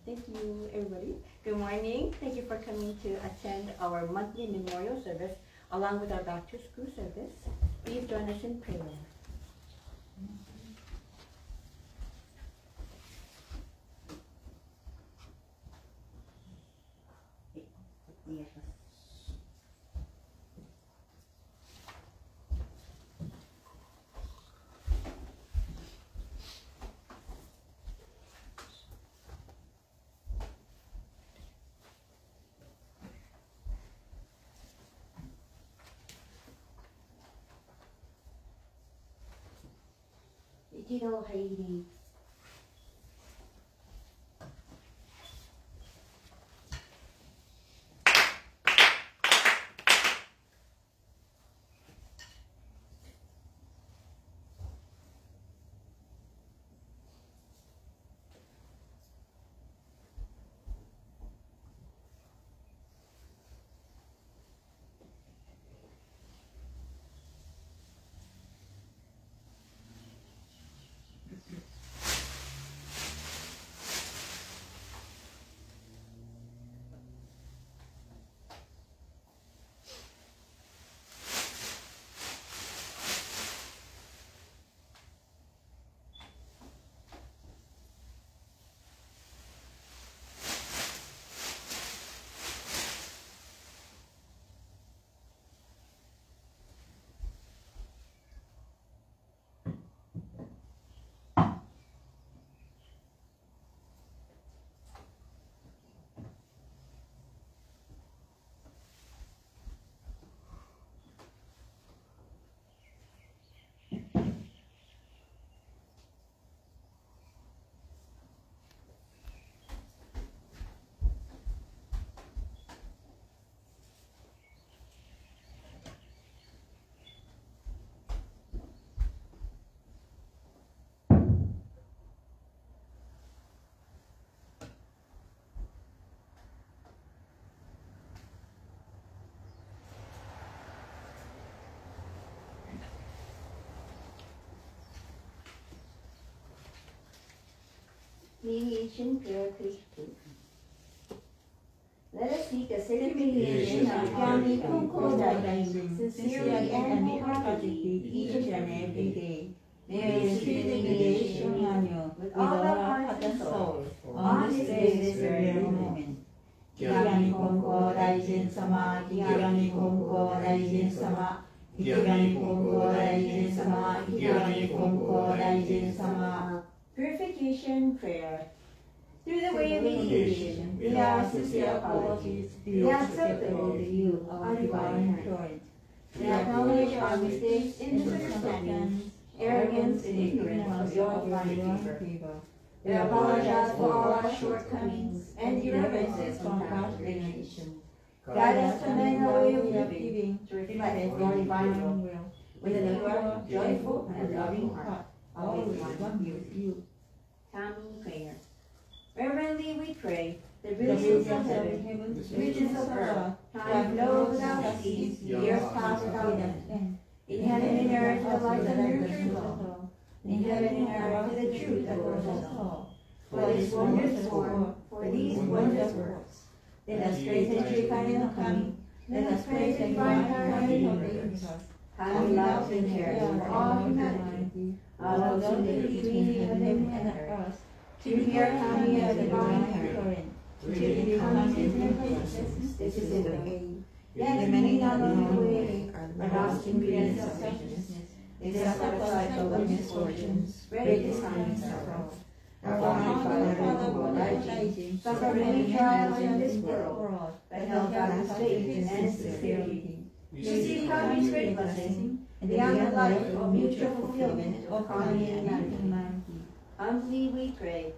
Thank you, everybody. Good morning. Thank you for coming to attend our monthly memorial service along with our back to school service. Please join us in prayer. Ichido Hairi. Mediation prayer, please. Let us seek the sacred mediation of Yano Konko sincerely and wholeheartedly each and every day. May we receive the mediation with all our hearts and souls on this day, this very moment. Yano Konko Daijin Sama, Yano Konko Daijin Sama, Yano Konko Daijin Sama, Yano Konko Daijin Sama. Purification prayer. Through the way of mediation, we ask sincere apologies be acceptable to you, our divine Lord. We acknowledge our mistakes in misunderstandings, arrogance, and ignorance of your divine favor. We apologize for all our shortcomings and irreverences from past generations. Guide us to amend our way of living to reflect your divine will, with a pure, joyful, and loving heart. Always one with you. Common prayer. Reverently we pray, the brilliance of heaven, riches of earth, time flows without cease, years pass without end. In heaven and earth the light of nurtures all. In heaven and earth the truth that grows us all. For this wondrous work, for these wondrous works, let us praise the true kind of coming. Let us praise the divine harmony of us. Kind love and care for all humanity. Out of the between heaven and earth, to hear coming of the divine current, to become his magnificence, this is the way. Yet many not on the way are lost in greediness of selfishness. They suffer the cycle of misfortunes, great and sorrow. Our Father, Father, suffer many trials in this world, but held back his faith and sincerity. Receive Kami's great blessing, and beyond the life of mutual fulfillment of Kami and humanity. Humbly we pray.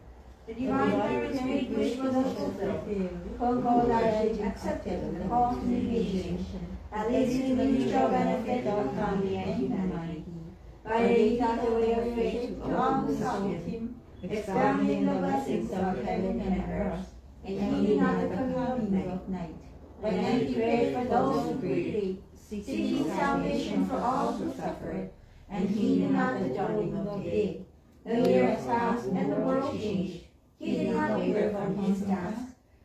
The divine parents made wish was fulfilled. Konko Daiji accepted the call to mediation, at least in the mutual benefit of Kami and humanity. Guiding not the way of faith to all who sought him, expounding the blessings of heaven and earth, and heeding not the coming of night. But then he prayed for those who grieved, seeking salvation for all who suffered, and heeding not the dawning of day. The year has passed and the world changed. He did not waver from his task,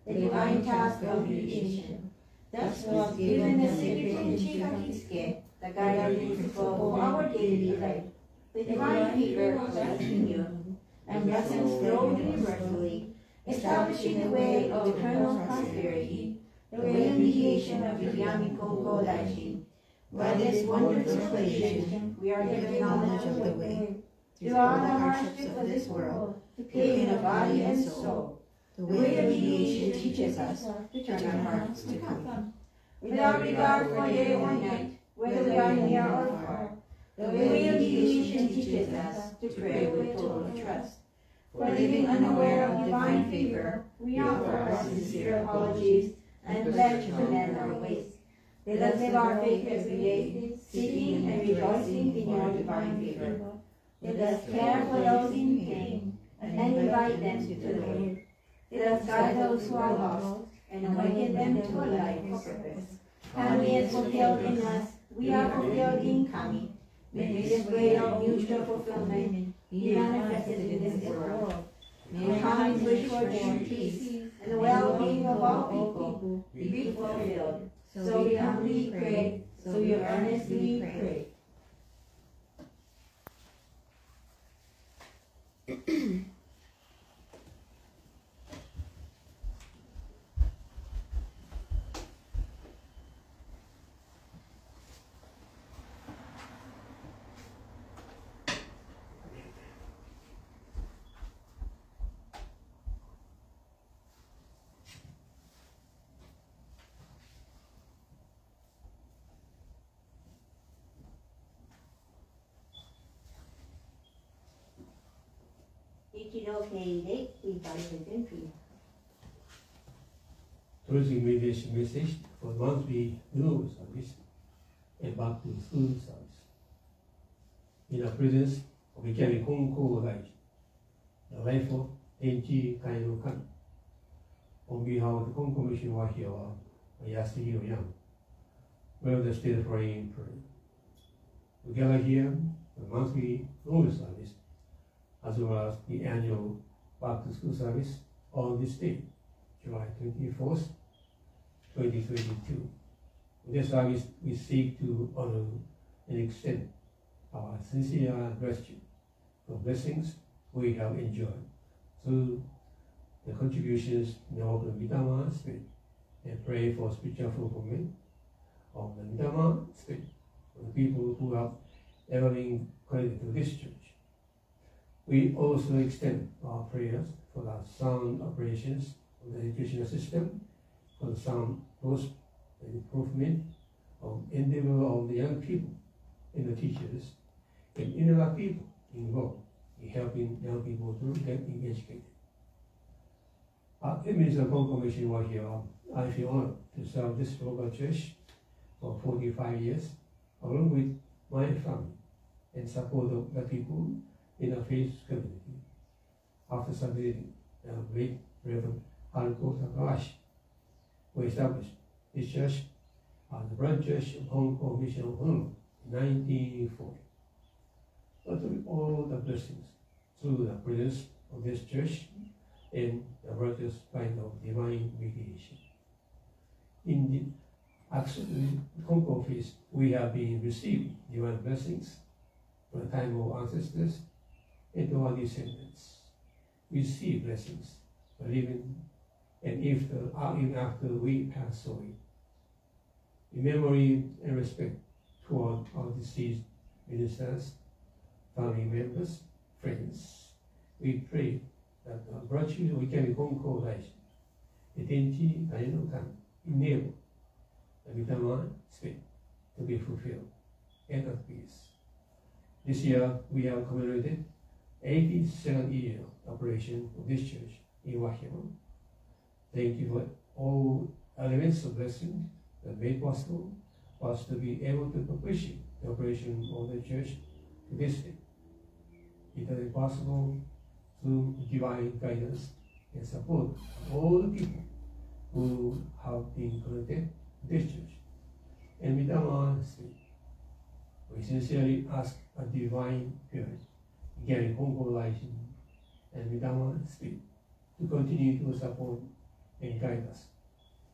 the divine task of mediation. Thus was given the secret and chief of his care, the guiding principle for our daily life. The divine favor was continued, and blessings flowed universally, establishing the way of eternal prosperity, the way of mediation of Yami Konko Daishi. By this wondrous revelation, we are given knowledge of the way, through all the hardships of this world, to gain a body and soul. The way of mediation teaches us to turn our hearts to come, without regard for day or night, whether we are near or far. The way of mediation teaches us to pray with total trust. For living unaware of divine favor, we offer our sincere apologies and pledge to mend our ways. Let us live our faith every day, seeking and rejoicing in your divine favor. Let us care for those in pain and invite them to the way. Let us guide those who are lost and awaken them to a life of purpose. Kami is fulfilled in us, we are fulfilled in Kami. May this way of mutual fulfillment be manifested in this world. May Kami's wish for peace and the well-being of all people be fulfilled. So we humbly pray, so we earnestly pray. Closing meditation message for monthly renewal service and back to school service. In the presence of Ikari Konko Daishi, the life of Tenchi Kaino Kami, on behalf of the Konko Mission Wahiawa, Yasuhiro Yano, we have the state praying prayer. We gather here the monthly renewal service as well as the annual back to school service on this day, July 24th, 2022. In this service, we seek to honor and extend our sincere gratitude for blessings we have enjoyed through the contributions in the work of the Midama Spirit, and pray for spiritual fulfillment of the Midama Spirit for the people who have ever been connected to this church. We also extend our prayers for the sound operations of the educational system, for the sound growth and improvement of endeavor of the young people and the teachers and inner people involved in helping young people to get educated. As Minister of Konko Mission Wahiawa, I feel honored to serve this local church for 45 years, along with my family and support of the people in the faith community. After submitting the great Reverend Konko Takahashi, we established this church as the branch church of Konko Mission of Honolulu in 1940. But with all the blessings through the presence of this church and the righteous kind of divine mediation. In the absolute Konko feast, we have been receiving divine blessings from the time of ancestors and to our descendants. We see blessings for living and even after we pass away. In memory and respect toward our deceased ministers, family members, friends, we pray that the virtues we can Konko Daishi, the Tenchi Kaino Kami, enable the Midama Spirit to be fulfilled and at peace. This year we have commemorated 87 year operation of this church in Wahiawa. Thank you for all elements of blessing that made possible for us to be able to appreciate the operation of the church to this day. It has been possible through divine guidance and support of all the people who have been connected to this church. And with our spirit, we sincerely ask a divine Spirit, Gary Konko Daishi, and with our spirit, to continue to support and guide us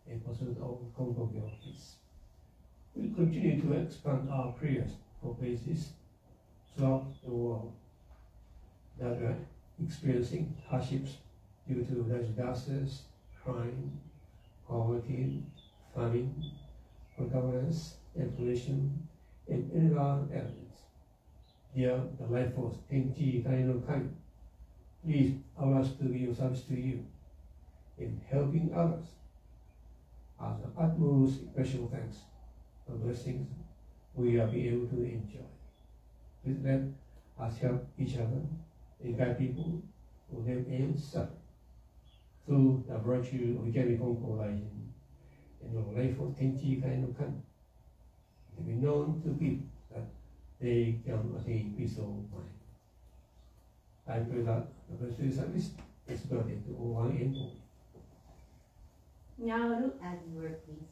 in pursuit of Konko peace. We continue to expand our prayers for places throughout the world that are experiencing hardships due to natural disasters, crime, poverty, famine, governance, and pollution, and environmental elements. Dear the life force, Tenchi Kaino Kami, please allow us to be of service to you in helping others. As the utmost special thanks for blessings we are being able to enjoy. Please let us help each other and guide people who live in suffering through the virtue of becoming Konko rising and the life of Tenchi Kaino Kami, to be known to people that they can attain peace of mind. I pray that the blessed service is granted to all one and all. Now look at the word, please.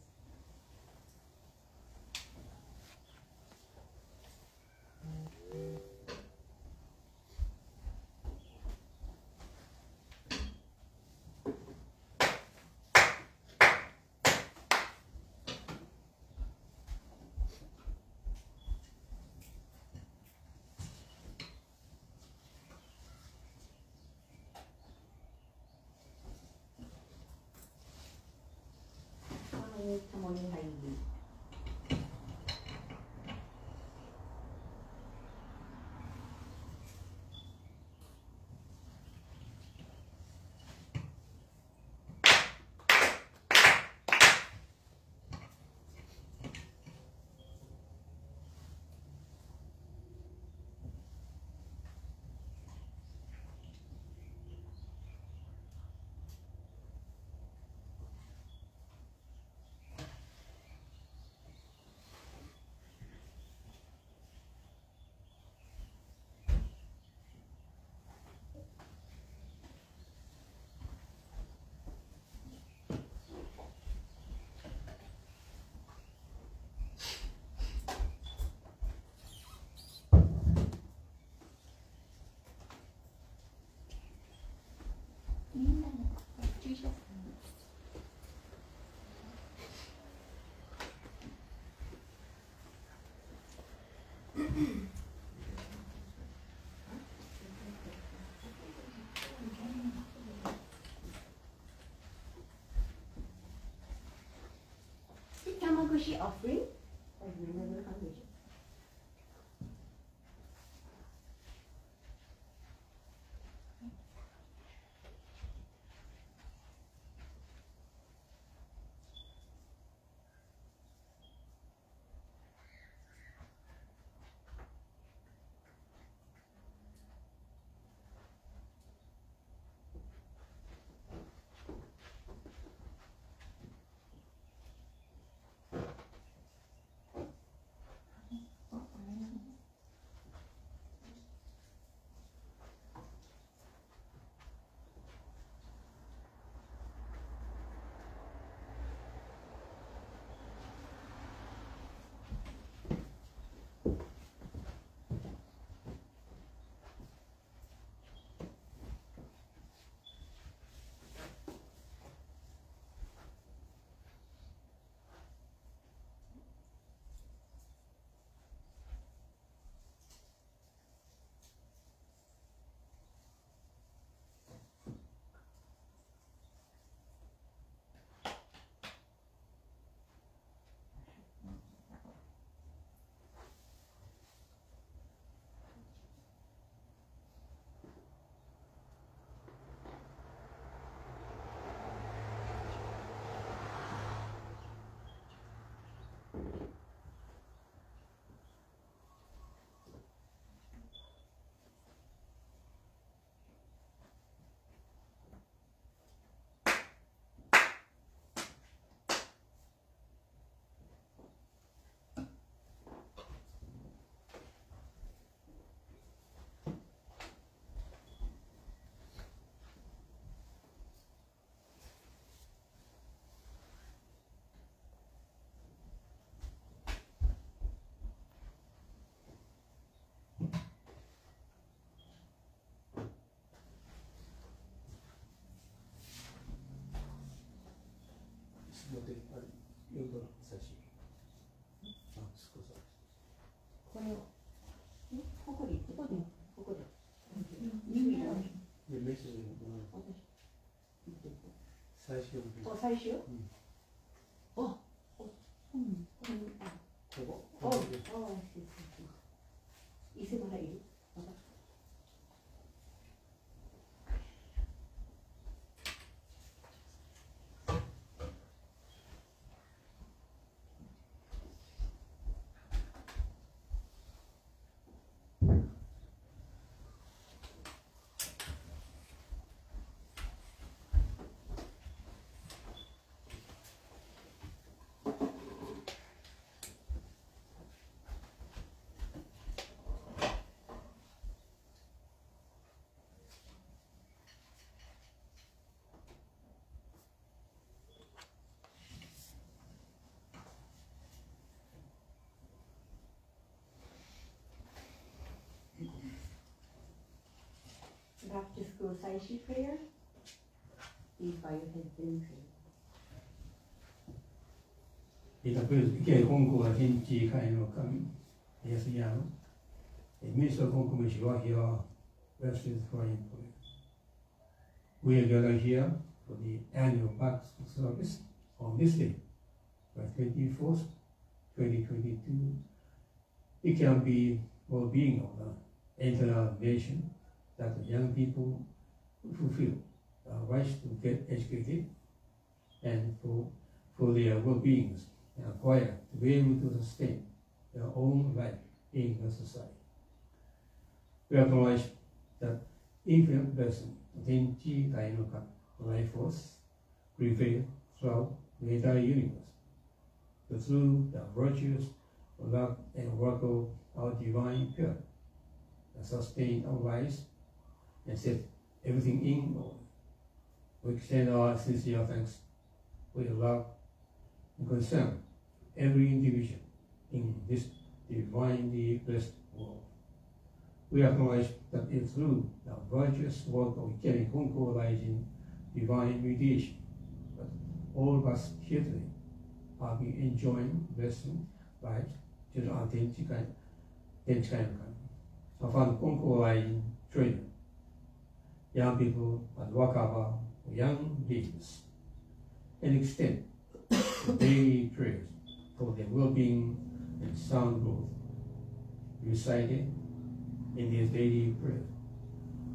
Tamagoshi offering. I remember Tamagoshi. で、読んだら最初。少し。これを、ここで。で、メッセージの最初。最初？ここ。いつまでいる？Back to school Saishi prayer. Please bow your heads and pray. 本校が天地界の神、安やの。Minister Konko Mishi Wahiawa, rest is for him. We are gathered here for the annual back service on this day, by 24th, 2022. It can be well-being of the entire nation that the young people fulfill the right to get educated and for their well-being and acquire to be able to sustain their own life in the society. We acknowledge that infinite blessing, Tenchi Dainoka, life force, prevail throughout the entire universe. But through the virtues of love and work of our divine parent, that sustain our lives and set everything in order. We extend our sincere thanks for your love and concern every individual in this divinely blessed world. We acknowledge that it's through the virtuous work of Konko lies in divine mediation, but all of us here today are being enjoying blessing lives to the Untitled Chapter. I found Konko lies in training young people at Wahiawa, young leaders, and extend the daily prayers for their well-being and sound growth, recited in these daily prayers.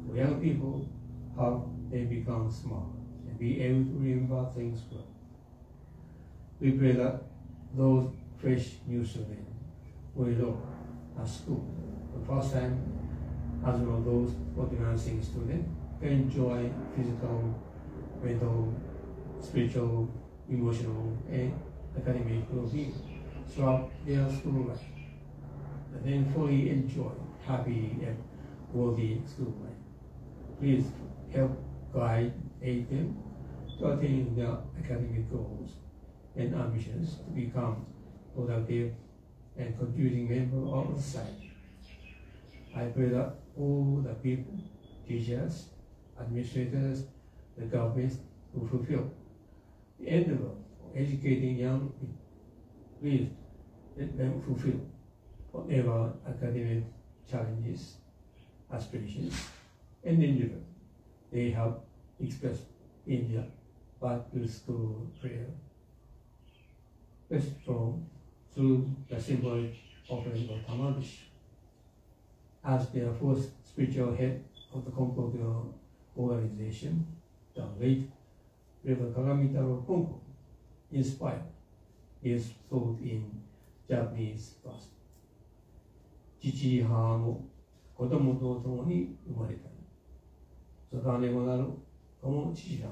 For young people, how they become smart and be able to remember things well. We pray that those fresh new students will enroll at school for the first time, as well as those advancing students enjoy physical, mental, spiritual, emotional, and academic well-being throughout their school life, and then fully enjoy happy and worthy school life. Please help guide, aid them to attain their academic goals and ambitions to become productive and contributing members of society. I pray that all the people, teachers, administrators, the government who fulfill the endeavor of educating young people, please let them fulfill whatever academic challenges, aspirations, and endeavor they have expressed in their back to school prayer. Let's from through the symbolic offering of Tamarish as their first spiritual head of the Konko organization, the late Reverend Kagamitaro Konko inspired his thought in Japanese verse. 父母も子供と共に生まれた。そがねもなる子も父ら。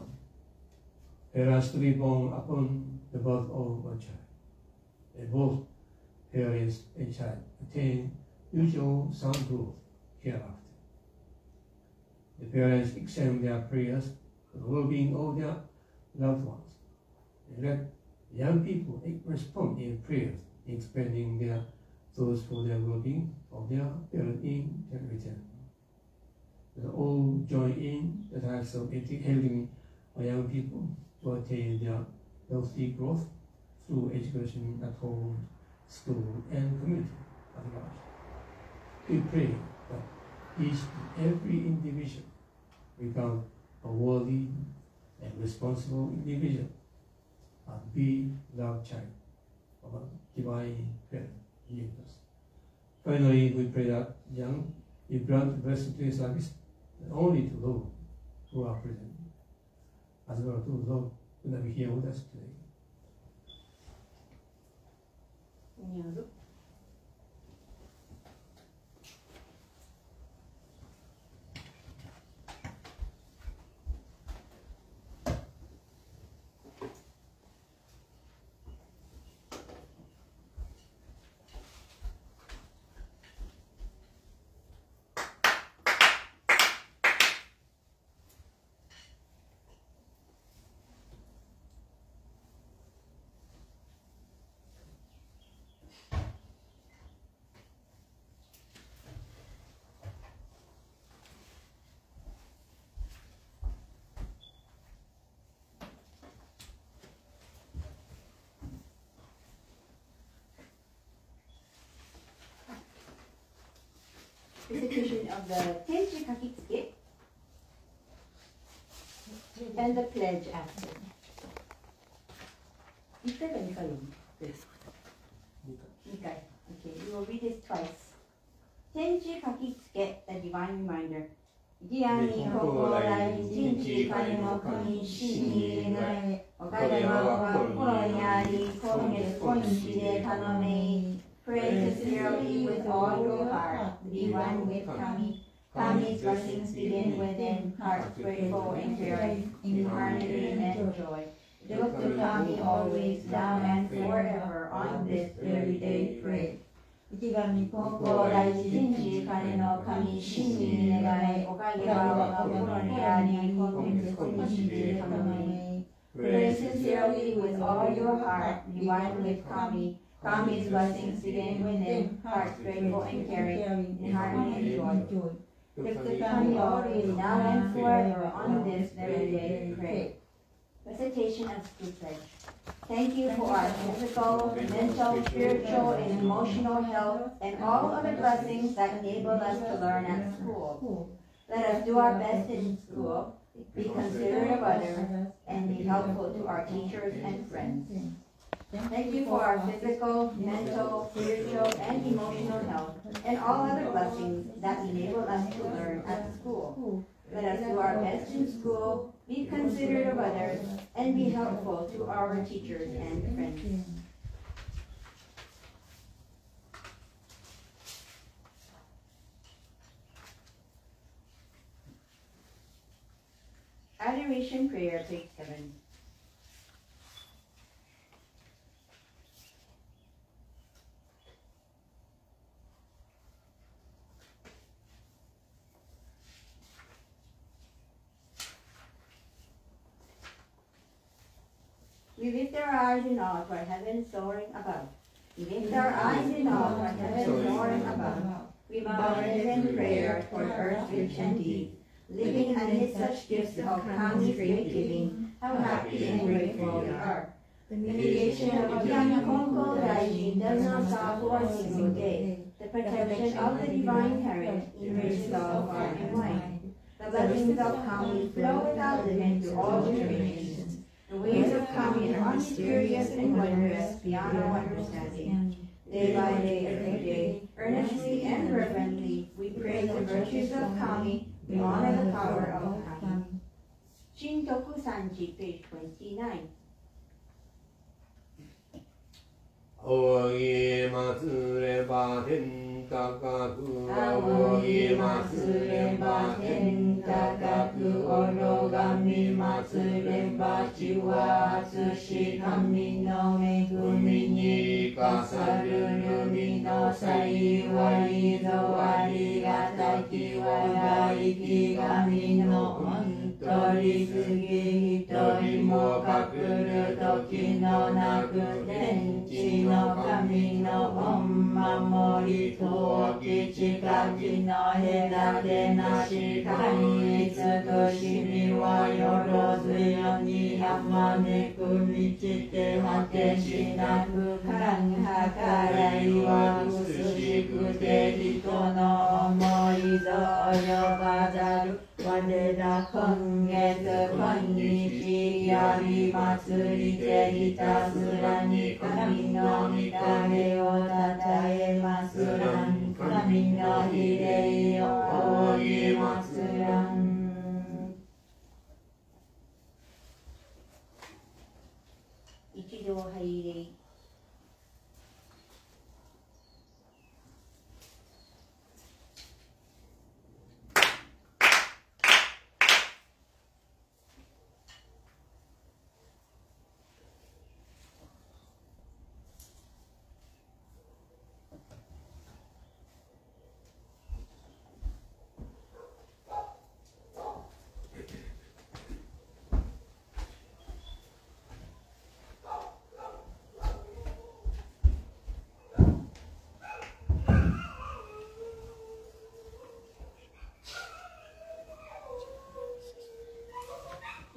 Parents to be born upon the birth of a child. And both parents and child attain usual sound growth hereafter. The parents extend their prayers for the well-being of their loved ones, and let young people respond in prayers, expanding their thoughts for the well-being of their parents in return. And all join in the task of helping young people to attain their healthy growth through education at home, school, and community at large. We pray that each and every individual become a worthy and responsible individual and be loved child of a divine parent universe. Finally, we pray that you grant blessing to your service not only to those who are present, as well as to those who may be here with us today. Recitation of the Tenchi Kakitsuke and the pledge after. 1回か2回読むですか？2回. Okay, we will read this twice. Tenchi Kakitsuke, the divine reminder. 義案に心来、人知彼の神死に願い、おかげは心にあり、今月今日で頼め。Pray sincerely with all your heart, be one with Kami. Kami's blessings begin within, hearts grateful and caring, in harmony and joy. Look to Kami always, now and forever, on this very day pray. 内神Konko大事人事彼の神真に願い、おかげは心にあり、今月今日で頼め。Pray sincerely with all your heart, be one with Kami. Kami's blessings begin within, hearts grateful and caring, in harmony and joy. Look to Kami always, now and forever, on this very day, pray. Recitation of School Pledge. Thank you for our physical, mental, spiritual, and emotional health, and all of the blessings that enable us to learn at school. Let us do our best in school, be considerate of others, and be helpful to our teachers and friends. Thank you for our physical, mental, spiritual, and emotional health, and all other blessings that enable us to learn at school. Let us do our best in school, be considerate of others, and be helpful to our teachers and friends. Adoration Prayer, page 7. We lift our eyes in awe toward heaven soaring above. We lift our eyes in awe toward heaven soaring above. We bow our heads in prayer toward earth rich and deep. Living amid such gifts of Kami's great giving, how happy and grateful we are. The mediation of Yano Konko Daijin does not stop for a single day. The protection of the divine parent enriches all heart and mind. The blessings of Kami flow without limit to all generations. The ways of Kami are mysterious and wondrous beyond our understanding. Day by day, every day, earnestly and reverently, we praise the virtues of Kami, we honor the power of Kami. Shintoku Sanji, page 29. 仰ぎますれば天高く仰ぎますれば天高く拝みますれば地は厚し神の恵みに生かさる海の幸いぞありがたきは大き神の本取り次ぎ一人もをかくる時のなく天地の神の御守り遠き近きの隔てなし神慈しみはよろずよにあまねく満ちて果てしなく感計らいは薄しくて人の思いぞ及ばざる我ら今月今日やり祭りてひたすらに神の御霊をたたえますらん神の比例を仰ぎますらん。一両拝礼。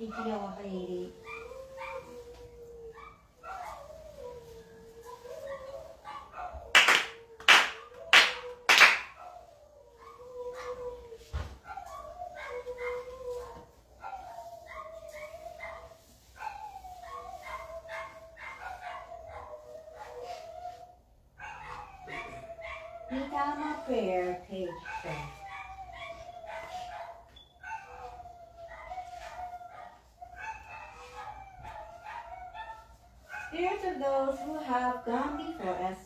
一両拝礼。Midama Prayer, page 7. Spirits of those who have gone before us,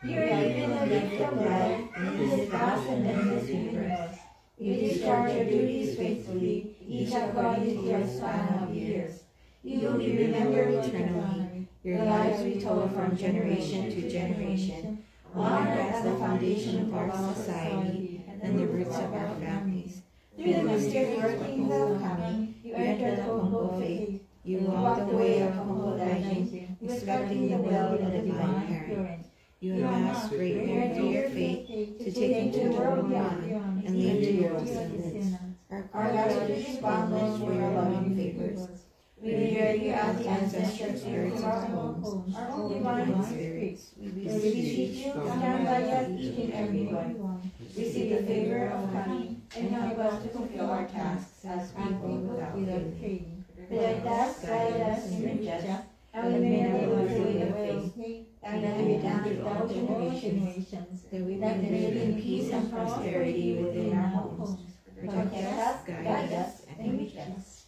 you are given the gift of life in this vast and endless universe. You discharge your duties faithfully, each according to your span of years. You will be remembered eternally. Your lives retold from generation to generation, honored as the foundation of our society and the roots of our families. Through the mysterious workings of Kami, you entered the Konko faith. You walked the way of Konko Daijin, respecting the will of the divine parent. You amassed great merit through your faith to take into the world beyond and leave to your descendants. Our gratitude is boundless for your loving favors. We revere you as the ancestral spirits of our homes, our divine spirits. We beseech you, stand by us each and every one. Receive the favor of Kami and help us to fulfill our tasks as people without faith. Protect us, guide us, enrich us, and remain able to do your faith, and let it down to all generations, that we may live in peace and prosperity within our homes. Protect us, guide us, and enrich us.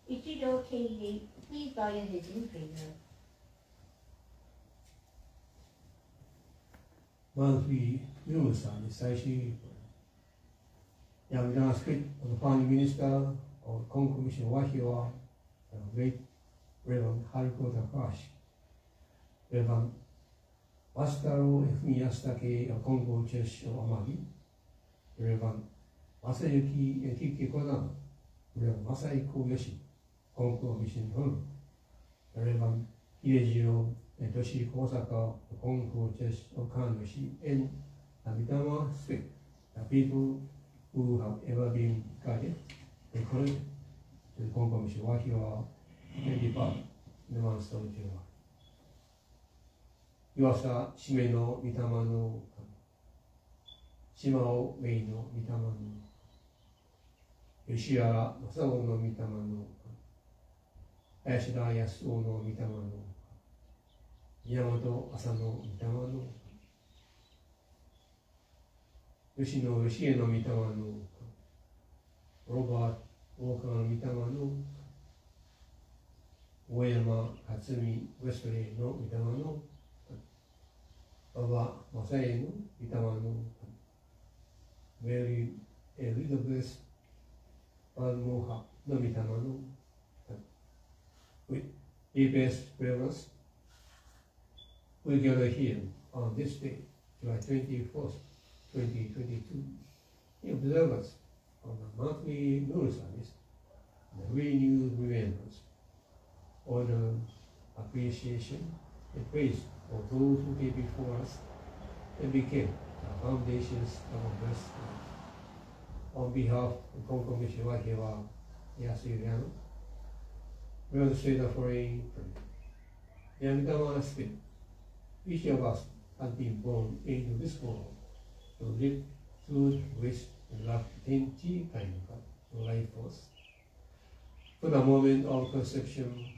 一両敬礼。Please bow your heads in prayer. Monthly news on the Saishi. Young script of the Prime Minister of Konko Mission Wahiawa, Great Reverend Haruko Takashi, Reverend Wastaro Efumi Yasutake of Konko Church of Amagi, Reverend Masayuki Ekike Kodan, Reverend Masaiko Yoshi, Konko Mission Hall, Reverend Hidejiro Toshi Kosaka, the Konko Church of Kanyoshi, and Abitama Street, the people who have ever been guided, recorded to the Konko Mission Wahiawa and depart in the monster of July. 岩佐しめの御霊の島尾めいの御霊の吉原正雄の御霊の林田康夫の御霊の宮本浅野の御霊の吉野義恵の御霊のロバート大川御霊の大山克美ウェストレイの御霊の馬場正恵の御霊のメリー・エリザベス・バルモハの御霊のdeepest prayers, we gather here on this day, July 24th, 2022. The observers of the monthly Nuru service, the renewed remembrance, honor, appreciation, and praise for those who came before us and became the foundations of our blessed life. On behalf of Konko Mission Wahiawa, Yano, we will say the following prayer. The Yama Spirit, each of us has been born into this world to live through which and love Tenchi Kainoka, life force. For the moment of perception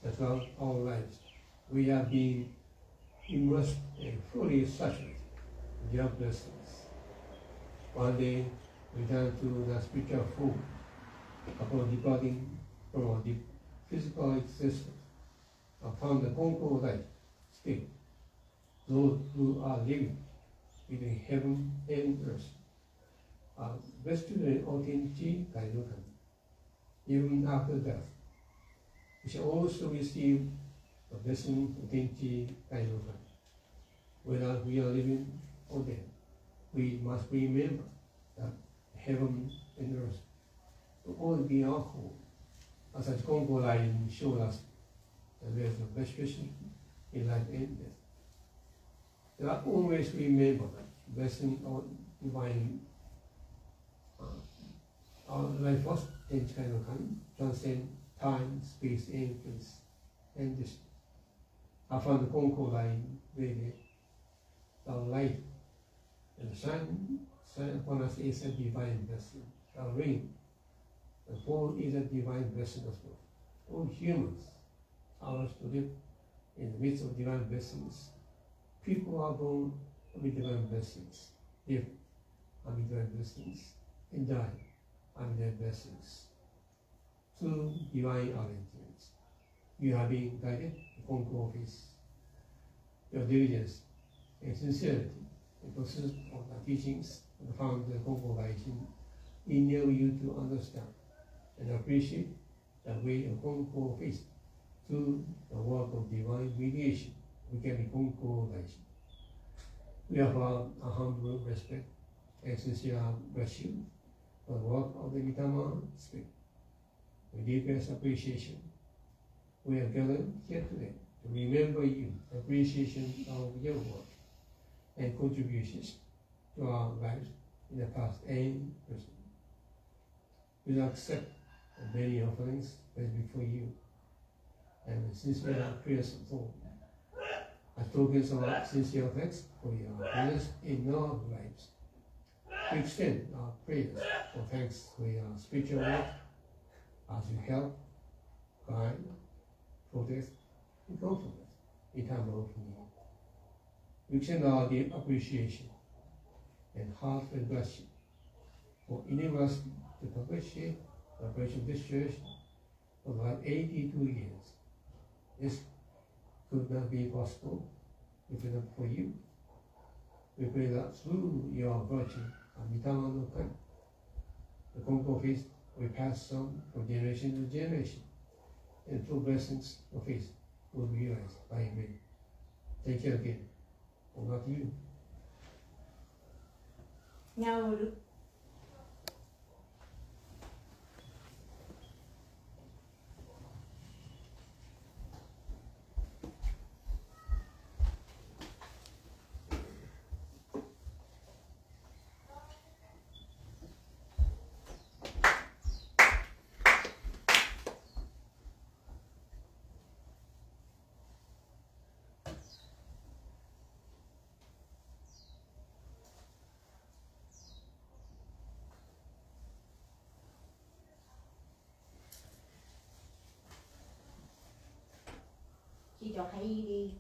that throughout our lives, we have been immersed and fully saturated in your blessings. One day, we turn to the spiritual food upon departing from our physical existence upon the Konko life state. Those who are living between heaven and earth are vested in Otenchi Kainokan. Even after death, we shall also receive the blessing of Otenchi Kainokan. Whether we are living or dead, we must remember that heaven and earth will always be our home. As the Konko line showed us that there is a restoration in life and death. There are always remember that blessing of divine our life force and kind of transcend time, space, and place, and distance. Upon the Konko line, really, the light and the sun upon us is a divine blessing. The rain, the fall is a divine blessing as well. All humans are to live in the midst of divine blessings. People are born with divine blessings, live with divine blessings, and die with their blessings. Through divine arrangements, you are being guided to Konko office. Your diligence and sincerity in pursuit of the teachings of the founder of Konko Gaijin enable you to understand and appreciate the way of Konko office through the work of divine mediation. We can be Konko Gaijin. We offer a humble respect and sincere gratitude for the work of the Mitama Spirit. With deepest appreciation, we are gathered here today to remember you, appreciation of your work and contributions to our lives in the past and present. We accept the many offerings placed before you and with sincere prayers of all. As tokens of our sincere thanks for your presence in our lives, we extend our prayers for thanks for your spiritual work as you help, guide, protect, and comfort us in time of need. We extend our deep appreciation and heartfelt gratitude for enabling us to perpetuate the operation of this church for the last 82 years. This could not be possible if it not for you. We pray that through your virtue and Mitama no Kan, the Konko faith will pass on from generation to generation, and true blessings of faith will be realized by many. Thank you again. Over to you. Nyauru. Chị cho hay đi.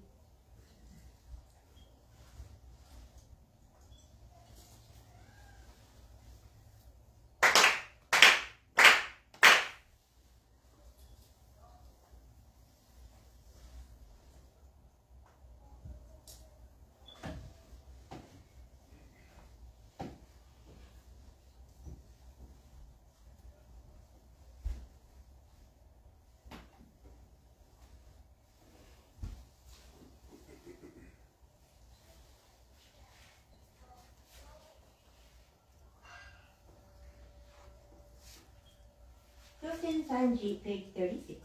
1030, page 36.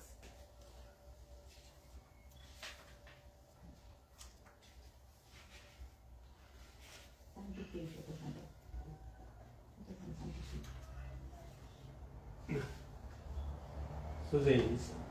それでいいです。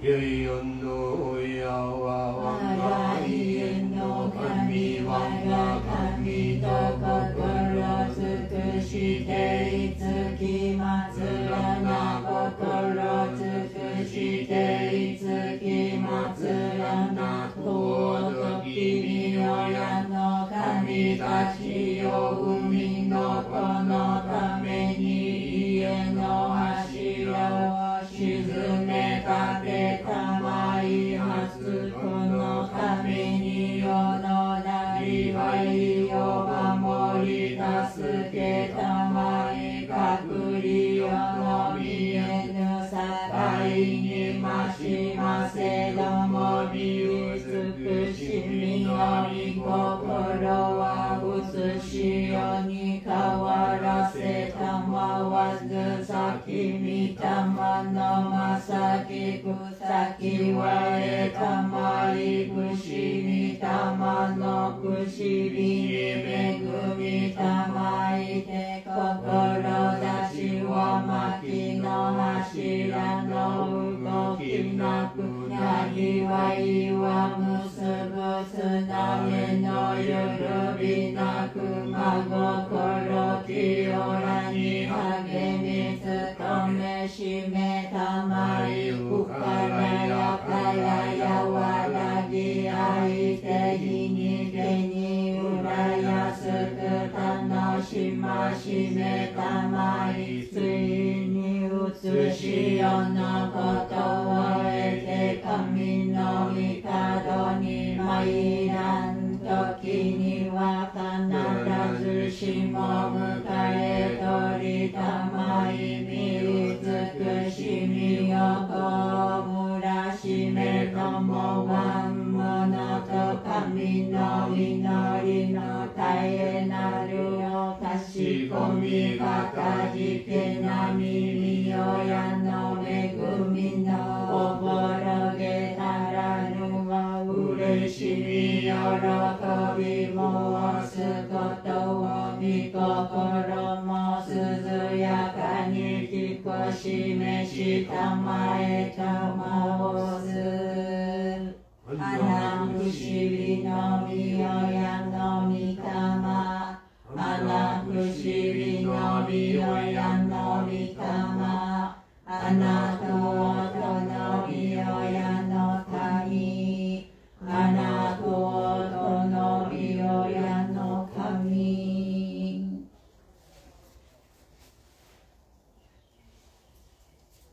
唯四の親は我が家の神我が神と心尽くしていつき祭らな心尽くしていつき祭らな尊きに親の神たちよ海の子のために家の柱を沈めたてたまいますこのために世のなりわいを守り助けたまい隠り世の見えぬ境にましませども美美しみの御心は写し世に変わらせたまわず先御霊のまさき草木はえたまいくし御霊のくしびに恵みたまいて志は薪の柱の動きなくなりわいは結ぶつなげのゆるびなく真心清らに励み努めしめたまいふからやからやわらぎあいて日にげにうらやすく楽しましめたまいついに写し世のことを得て神の御門に参らん時には必ずしも迎え取りたまい見美しみよこむらしめともわんものと神の祈りの絶えなるおかしこみがかじけなみよやの恵みのおぼろげならぬはうれしみ喜び申すことを御心も涼やかに聞こしめしたまえと申すあな不思議のみよやの御霊あな不思議のみよやの御霊あなとのみよやの神あなとのみよやの神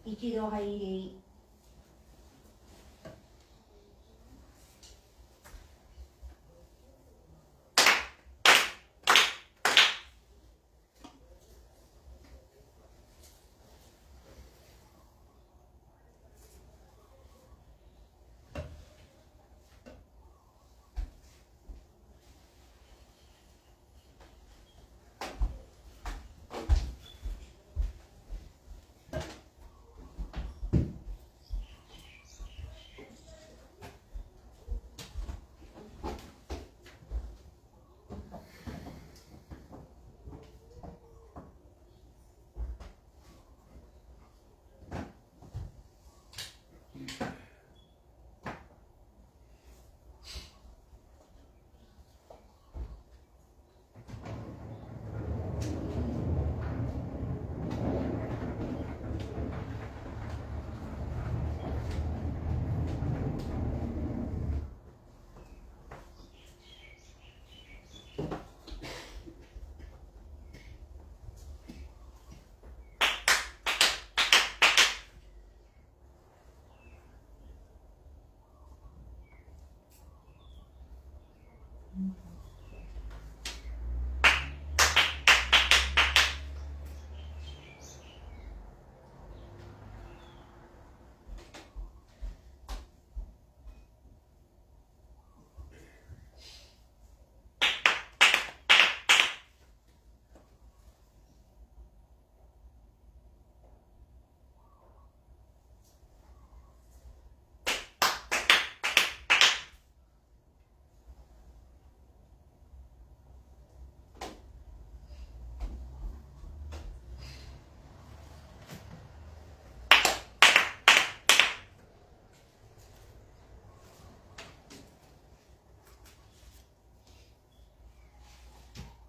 一度入り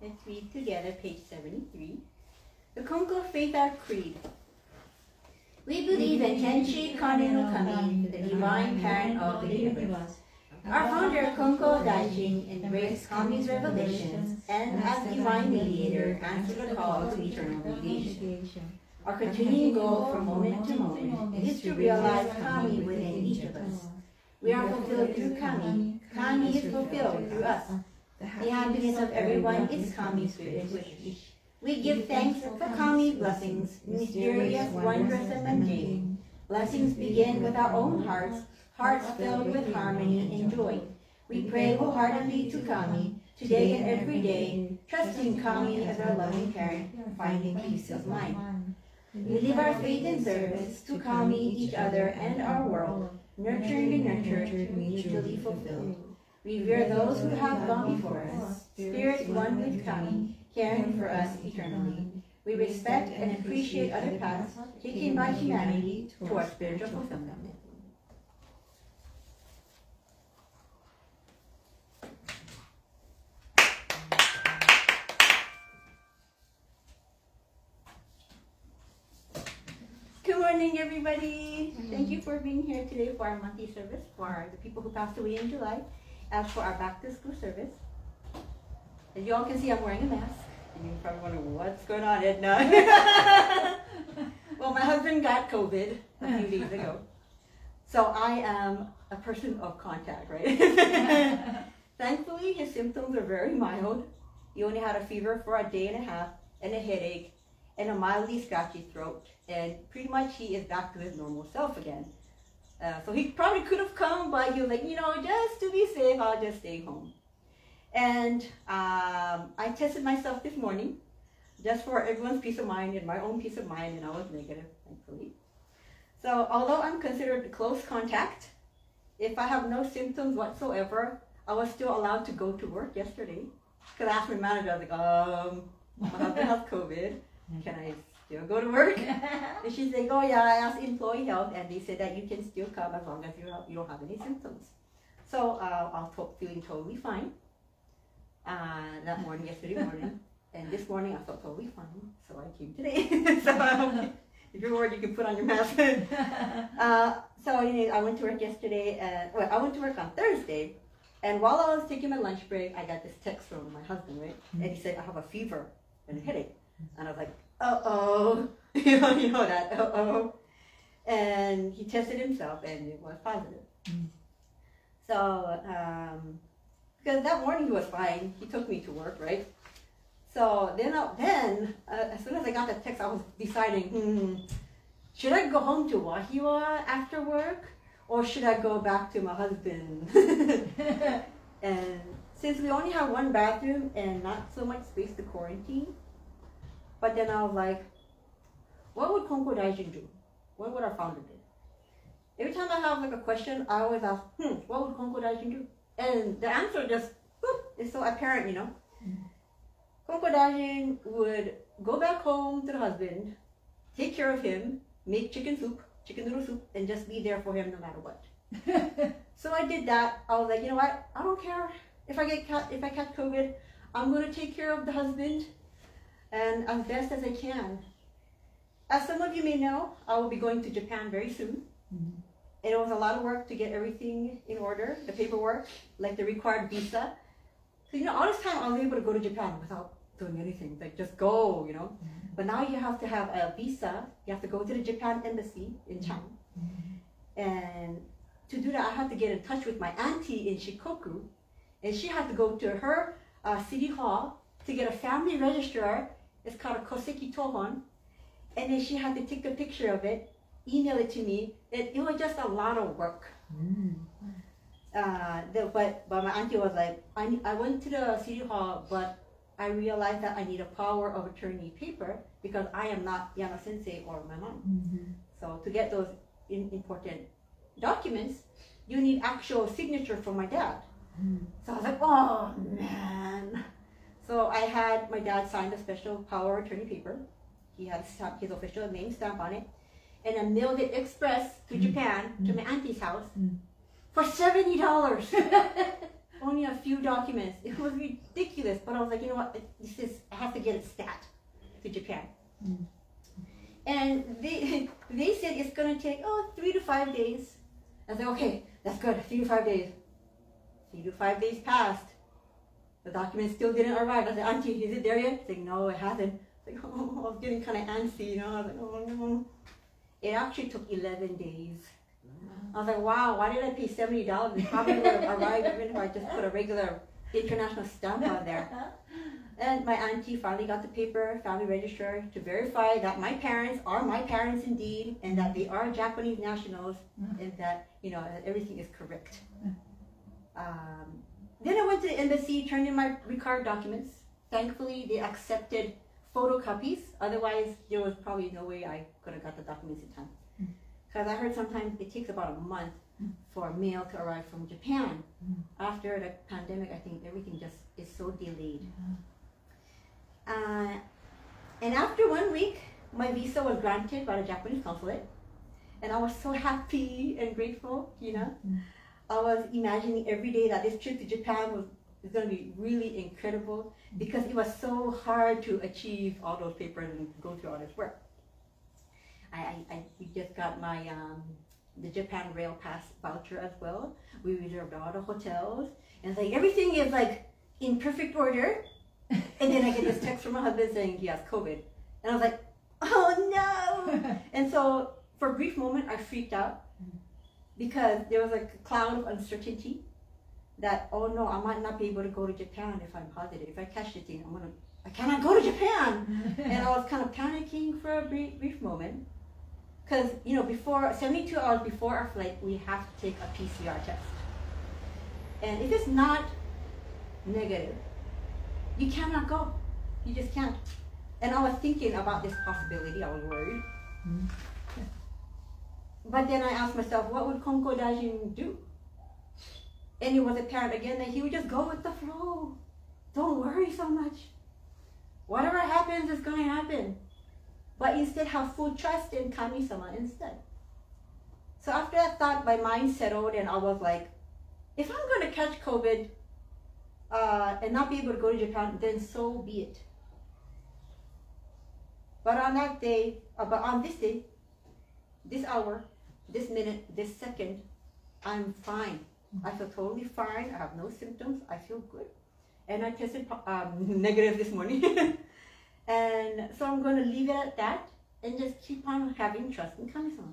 Let's read together page 73. The Konko Faith Our Creed. We believe in Tenshi Kane no Kami, the divine parent of the universe. Our founder, Konko Daijin, embraced Kami's revelations and, as divine mediator, answered the call to eternal mediation. Our continuing goal from moment to moment is to realize Kami within each of us. We are fulfilled through Kami. Kami is fulfilled through us. The happiness of everyone is Kami's greatest wish. We give thanks for Kami blessings, mysterious, wondrous, and mundane. Blessings begin with our own hearts, hearts filled with harmony and joy. We pray wholeheartedly to Kami, today and every day, trusting Kami as our loving parent, finding peace of mind. We live our faith in service to Kami, each other, and our world, nurturing and nurtured, mutually fulfilled. We revere those who have gone before us, spirit one with Kami, caring for us eternally. We respect and appreciate other paths taken by humanity towards spiritual fulfillment. Good morning, everybody. Thank you for being here today for our monthly service for the people who passed away in July, as for our back to school service. As you all can see, I'm wearing a mask. And you're probably wondering, what's going on, Edna? Well, my husband got COVID a few days ago. So I am a person of contact, right? Thankfully, his symptoms are very mild. He only had a fever for a day and a half, and a headache, and a mildly scratchy throat. And pretty much he is back to his normal self again. So he probably could have come, but he was like, just to be safe, I'll just stay home. And I tested myself this morning, just for everyone's peace of mind and my own peace of mind, and I was negative, thankfully. So although I'm considered close contact, if I have no symptoms whatsoever, I was still allowed to go to work yesterday. Because I asked my manager, I was like, my husband has COVID, can I still go to work? And she's like, oh yeah, I asked employee health, and they said that you can still come as long as you don't have any symptoms. So I was feeling totally fine. That morning, yesterday morning, and this morning I felt totally fine, so I came today. So if you're worried, you can put on your mask. So I went to work yesterday, I went to work on Thursday, and while I was taking my lunch break, I got this text from my husband, right? And he said, I have a fever and a headache. And I was like, uh-oh, you know that, uh-oh. And he tested himself, and it was positive. So, because that morning he was fine. He took me to work, right? So then as soon as I got the text, I was deciding, should I go home to Wahiawa after work? Or should I go back to my husband? And since we only have one bathroom and not so much space to quarantine, but then I was like, what would Konko Daijin do? What would our founder do? Every time I have like a question, I always ask, what would Konko Daijin do? And the answer just is so apparent, Konko Daijin would go back home to the husband, take care of him, make chicken noodle soup, and just be there for him no matter what. So I did that. I was like, you know what? I don't care if I catch COVID. I'm going to take care of the husband and as best as I can. As some of you may know, I will be going to Japan very soon. And it was a lot of work to get everything in order, the paperwork, like the required visa. So, all this time I was able to go to Japan without doing anything, like just go, But now you have to have a visa. You have to go to the Japan embassy in China. And to do that, I had to get in touch with my auntie in Shikoku. And she had to go to her city hall to get a family registrar. It's called a Koseki Tohon. And then she had to take a picture of it, email it to me. It was just a lot of work. But my auntie was like, I went to the city hall, but I realized that I need a power of attorney paper because I am not Yano Sensei or my mom. So to get those important documents, you need actual signature from my dad. So I was like, oh man. So I had my dad sign a special power of attorney paper. He had his official name stamp on it. And I mailed it express to Japan, to my auntie's house, for $70. only a few documents. It was ridiculous, but I was like, you know what, I have to get it stat to Japan. And they said it's gonna take 3 to 5 days. I said, okay, that's good, 3 to 5 days. 3 to 5 days passed. The document still didn't arrive. I said, Auntie, is it there yet? She's like, no, it hasn't. I was like, I was getting kind of antsy, you know. I was like, oh no. It actually took 11 days. I was like, wow, why did I pay $70? It probably would have arrived even if I just put a regular international stamp on there. And my auntie finally got the paper, family register, to verify that my parents are my parents indeed, and that they are Japanese nationals, and that, you know, everything is correct. Then I went to the embassy, turned in my recard documents. Thankfully, they accepted photocopies. Otherwise, there was probably no way I could have got the documents in time. Because I heard sometimes it takes about a month for mail to arrive from Japan. After the pandemic, I think everything just is so delayed. And after 1 week, my visa was granted by the Japanese consulate. And I was so happy and grateful, you know. I was imagining every day that this trip to Japan was going to be really incredible, because it was so hard to achieve all those papers and go through all this work. We just got my the Japan Rail Pass voucher as well. We reserved all the hotels, and it's like everything is like in perfect order. And then I get this text from my husband saying he has COVID, and I was like, oh no! And so for a brief moment, I freaked out, because there was like a cloud of uncertainty that, oh no, I might not be able to go to Japan if I'm positive. If I catch the thing, I cannot go to Japan. And I was kind of panicking for a brief moment. Because, you know, 72 hours before our flight, we have to take a PCR test. And if it's not negative, you cannot go. You just can't. And I was thinking about this possibility. I was worried. But then I asked myself, what would Konko Daijin do? And it was apparent again that he would just go with the flow. Don't worry so much. Whatever happens is going to happen. But instead have full trust in Kami-sama instead. So after that thought, my mind settled, and I was like, if I'm going to catch COVID and not be able to go to Japan, then so be it. But on that day, on this day, this hour, this minute, this second, I'm fine. I feel totally fine. I have no symptoms. I feel good. And I tested negative this morning. And so I'm going to leave it at that and just keep on having trust in Kami-sama.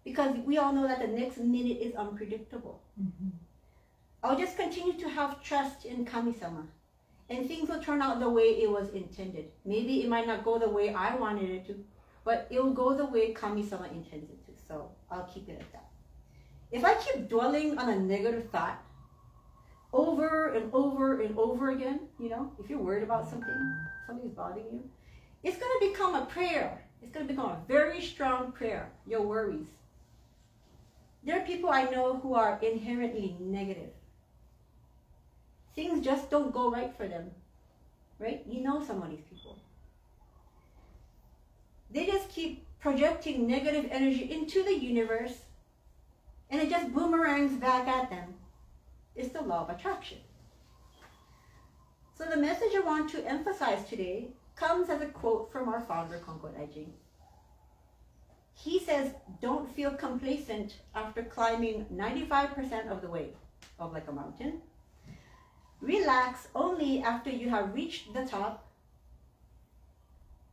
Because we all know that the next minute is unpredictable. I'll just continue to have trust in Kami-sama. And things will turn out the way it was intended. Maybe it might not go the way I wanted it to, but it will go the way Kami-sama intends it to. So I'll keep it at that. If I keep dwelling on a negative thought over and over and over again, you know, if you're worried about something's bothering you, it's going to become a prayer. It's going to become a very strong prayer, your worries. There are people I know who are inherently negative. Things just don't go right for them, right? You know some of these people. They just keep projecting negative energy into the universe, and it just boomerangs back at them. It's the law of attraction. So the message I want to emphasize today comes as a quote from our founder, Konko Daijin. He says, don't feel complacent after climbing 95% of the way of like a mountain. Relax only after you have reached the top.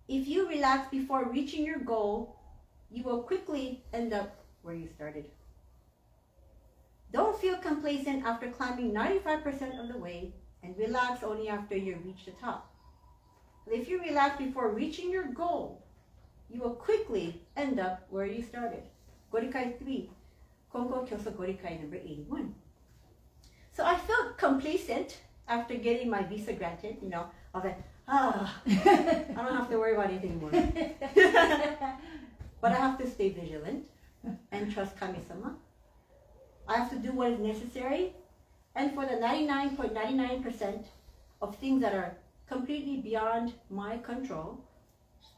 If you relax before reaching your goal, you will quickly end up where you started. Don't feel complacent after climbing 95% of the way, and relax only after you reach the top. If you relax before reaching your goal, you will quickly end up where you started. Gorikai 3, Konko Kyoso Gorikai number 81. So I felt complacent after getting my visa granted. You know, I was like, I don't have to worry about anything anymore. But I have to stay vigilant and trust Kami-sama. I have to do what is necessary. And for the 99.99% of things that are completely beyond my control,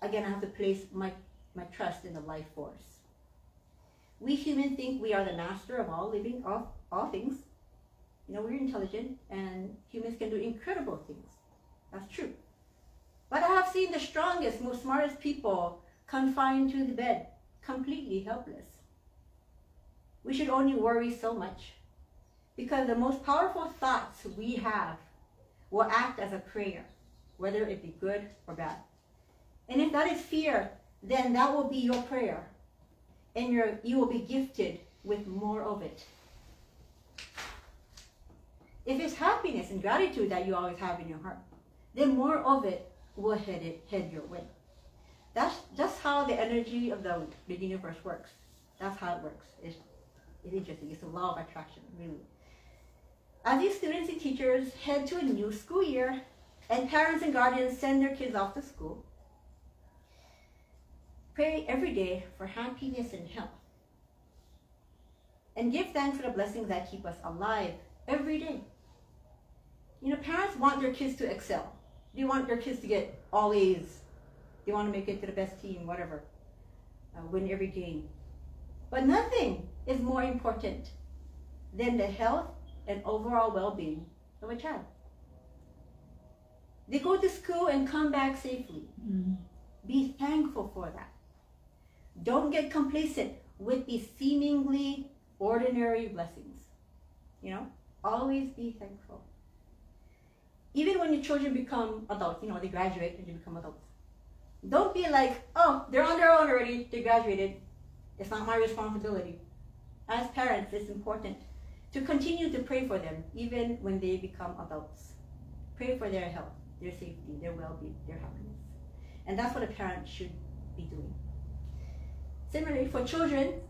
again, I have to place my trust in the life force. We humans think we are the master of all living, all things. You know, we're intelligent and humans can do incredible things. That's true. But I have seen the strongest, most smartest people confined to the bed, completely helpless. We should only worry so much because the most powerful thoughts we have will act as a prayer, whether it be good or bad. And if that is fear, then that will be your prayer, and you will be gifted with more of it. If it's happiness and gratitude that you always have in your heart, then more of it will head your way. That's just how the energy of the universe works. That's how it works. It's interesting. It's a law of attraction, really. As these students and teachers head to a new school year, and parents and guardians send their kids off to school, pray every day for happiness and health. And give thanks for the blessings that keep us alive every day. You know, parents want their kids to excel. They want their kids to get all A's. They want to make it to the best team, whatever. Win every game. But nothing is more important than the health and overall well-being of a child. They go to school and come back safely. Mm-hmm. Be thankful for that. Don't get complacent with these seemingly ordinary blessings. You know, always be thankful. Even when your children become adults, you know, they graduate and they become adults. Don't be like, oh, they're on their own already, they graduated. It's not my responsibility. As parents, it's important to continue to pray for them, even when they become adults. Pray for their health, their safety, their well-being, their happiness. And that's what a parent should be doing. Similarly, for children,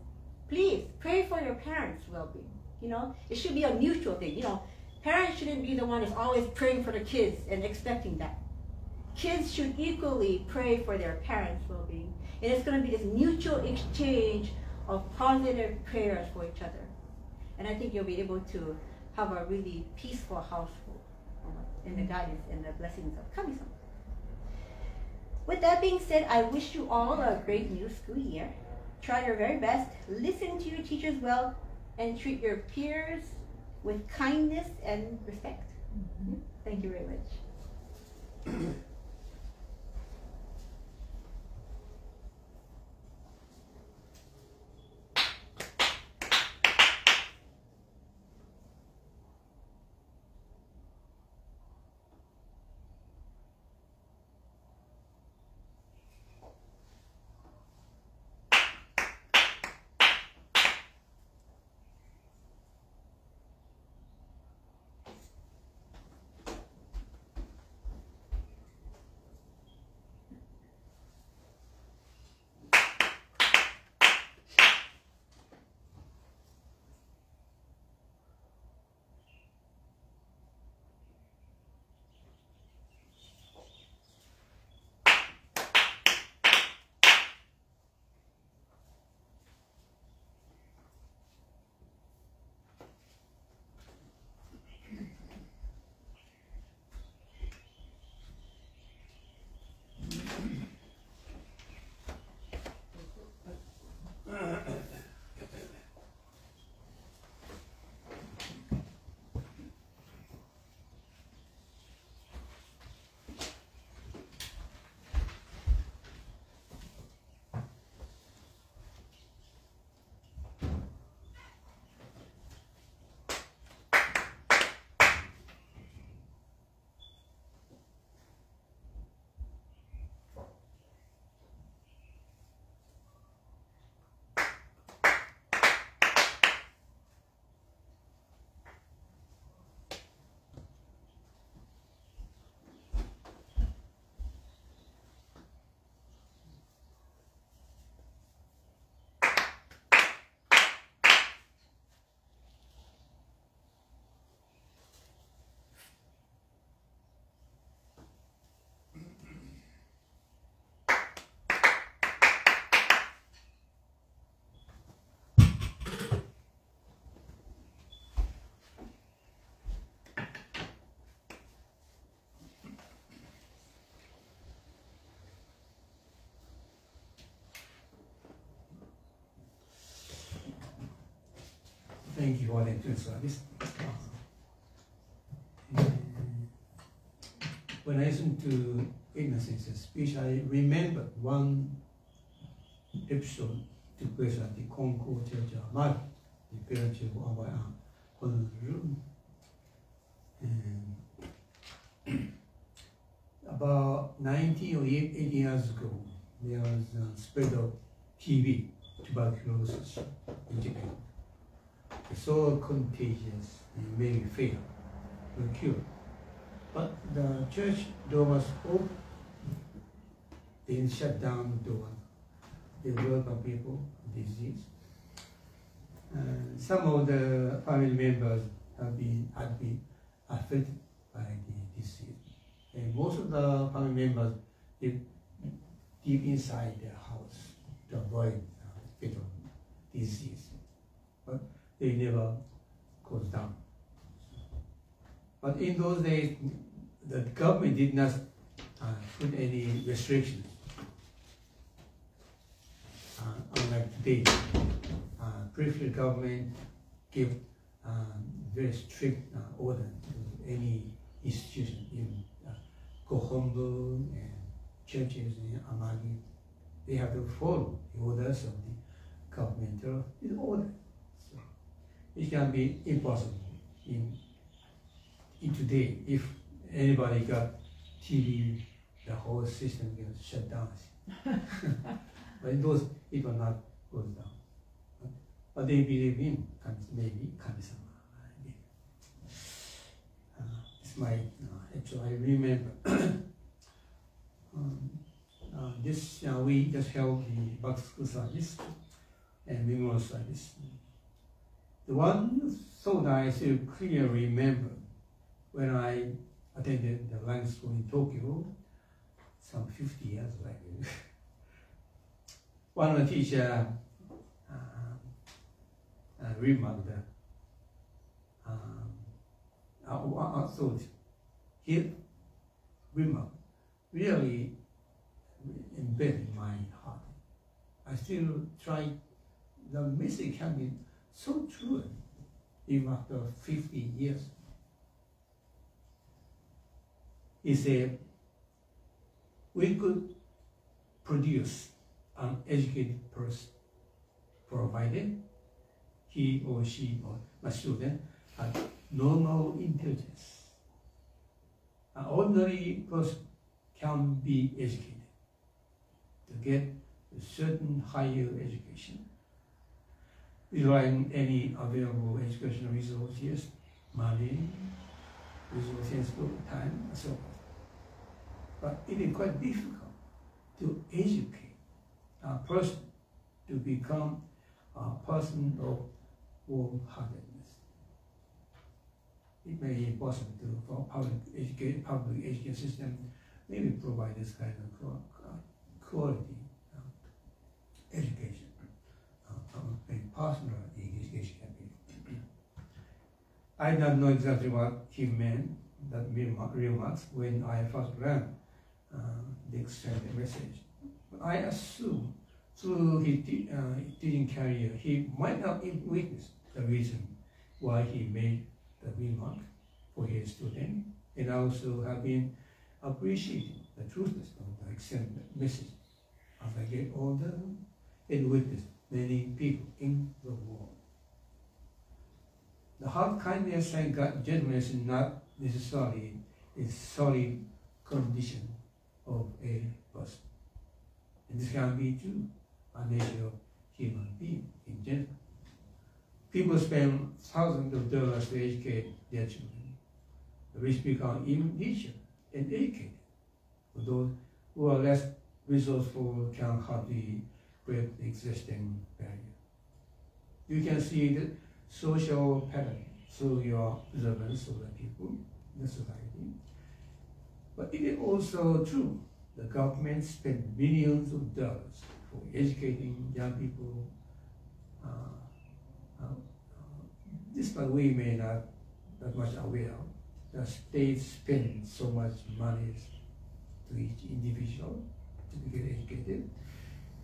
please pray for your parents' well-being. You know, it should be a mutual thing. You know, parents shouldn't be the one who's always praying for the kids and expecting that. Kids should equally pray for their parents' well-being. And it's going to be this mutual exchange of positive prayers for each other. And I think you'll be able to have a really peaceful household in the guidance and the blessings of Kami-sama. With that being said, I wish you all a great new school year. Try your very best, listen to your teachers well, and treat your peers with kindness and respect. Mm-hmm. Thank you very much. Thank you for the good service. when I listened to Edna Sensei's speech, I remember one episode took place at the Konko Church of Mari, the parents of Wahiawa, Honolulu. And about 90 or 80 years ago, there was a spread of TB, tuberculosis, in Japan. It's so contagious and many failed to cure. But the church door was open. They didn't shut down the door. They welcome people with disease. Some of the family members had been affected by the disease. And most of the family members live deep inside their house to avoid fatal disease. But they never goes down. But in those days, the government did not put any restrictions. Unlike today, briefly government give very strict order to any institution, even Kohombo and churches in Amagi. They have to follow the orders of the governmental order. So it can be impossible in today. If anybody got TB, the whole system gets shut down. But in those, it will not go down. But they believe in maybe Kami-sama. It's my actually I remember this we just held the back school service and memorial service. The one thought I still clearly remember when I attended the language school in Tokyo some 50 years ago. One of the teachers remarked that I thought his remark really embedded in my heart. I still try, the message can be so true even after 50 years. He said, we could produce an educated person, provided he or she or my student had normal intelligence. An ordinary person can be educated to get a certain higher education, relying any available educational resources, money, resources, time, and so forth. But it is quite difficult to educate a person to become a person of warm-heartedness. It may be possible for public education system maybe provide this kind of quality education, and personal education can be. I don't know exactly what he meant, that remarks, when I first learned the extended message. But I assume through his teaching career, he might not witness the reason why he made the remark for his student, and also have been appreciating the truthness of the extended message as I get older and witness many people in the world. The heart kindness and gentleness is not necessarily a solid condition of a person. And this can be too a nature of human being in general. People spend thousands of dollars to educate their children. The rich become even richer and educated. For those who are less resourceful can hardly break the existing barrier. You can see the social pattern through your observance of the people in the society. But it is also true. The government spends billions of dollars for educating young people. Despite we may not that much aware, the state spends so much money to each individual to get educated.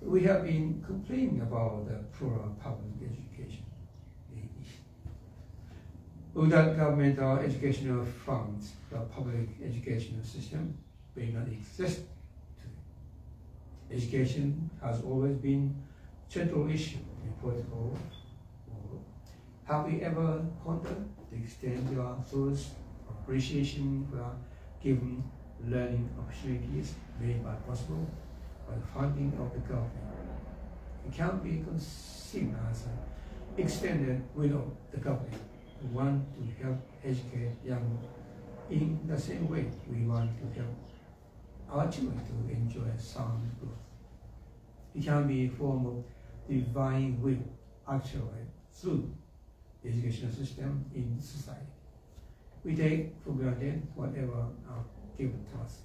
We have been complaining about the poor public education. Without governmental educational funds, the public educational system may not exist today. Education has always been a central issue in political world. Have we ever pondered the extent of those appreciation for given learning opportunities made by possible by the funding of the government? It can be conceived as an extended will of the government who want to help educate young in the same way we want to help our children to enjoy sound growth. It can be a form of divine will actually through the educational system in society. We take for granted whatever given to us.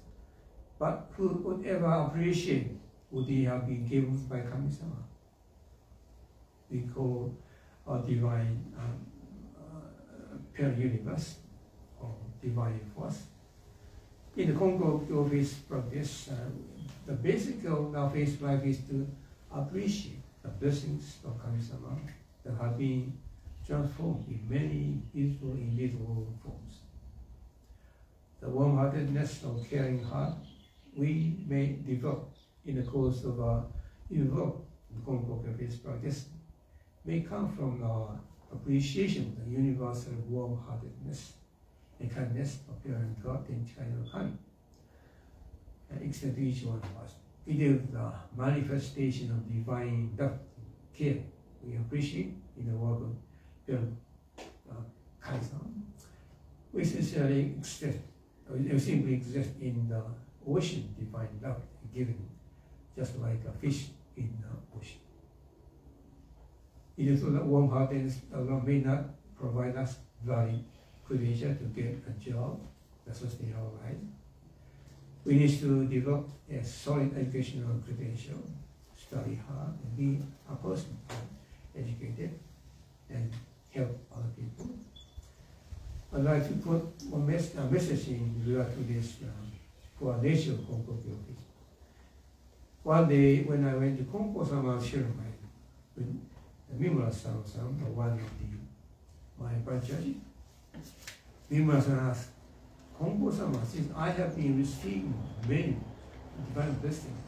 But who would ever appreciate would he have been given by Kami-sama? We call a divine parent universe or divine force. In the Konko office practice, the basic goal of his life is to appreciate the blessings of Kami-sama that have been transformed in many beautiful invisible forms. The warm-heartedness of caring heart we may develop in the course of our involved in Konko office practice may come from our appreciation of the universal warm-heartedness and kindness of parent God and child Kami, and extend to each one of us. It is the manifestation of divine love and care we appreciate in the work of parent Kami-sama. We sincerely exist, or simply exist in the ocean divine love given, just like a fish in the ocean. It is so that warm-heartedness alone may not provide us valid credential to get a job that sustains our lives. We need to develop a solid educational credential, study hard, and be a person educated and help other people. I'd like to put a message in regard to this coordination of Konko office. One day when I went to Konko-sama's ceremony with Mimura-san, one of my branches, Mimura-san asked, Konko-sama, since I have been receiving many divine blessings,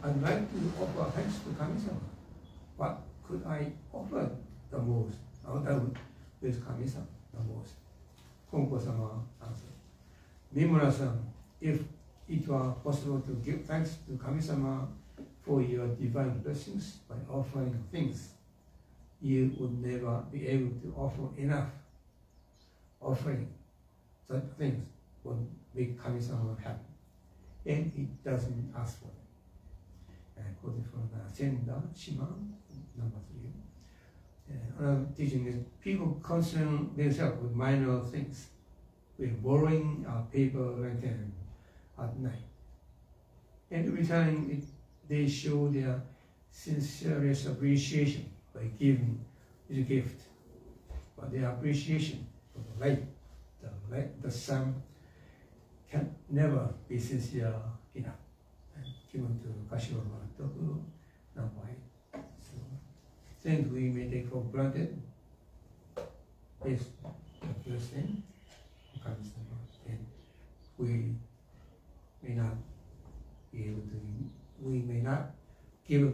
I'd like to offer thanks to Kami-sama. What could I offer the most? With Kami-sama, the most. Konko-sama answered, Mimura-san, if it were possible to give thanks to Kami-sama for your divine blessings by offering things, you would never be able to offer enough. Offering such things would make Kami-sama happy, and it doesn't ask for it. And quoted from the Senda Shima, number 3. Another teaching is people concern themselves with minor things, with borrowing a paper lantern at night. And every time they show their sincerest appreciation by giving the gift, but their appreciation for the light, the sun can never be sincere enough. And given to Kashiwama Toku, number 8. So things we may take for granted is the first thing, and we may not be able to, we may not give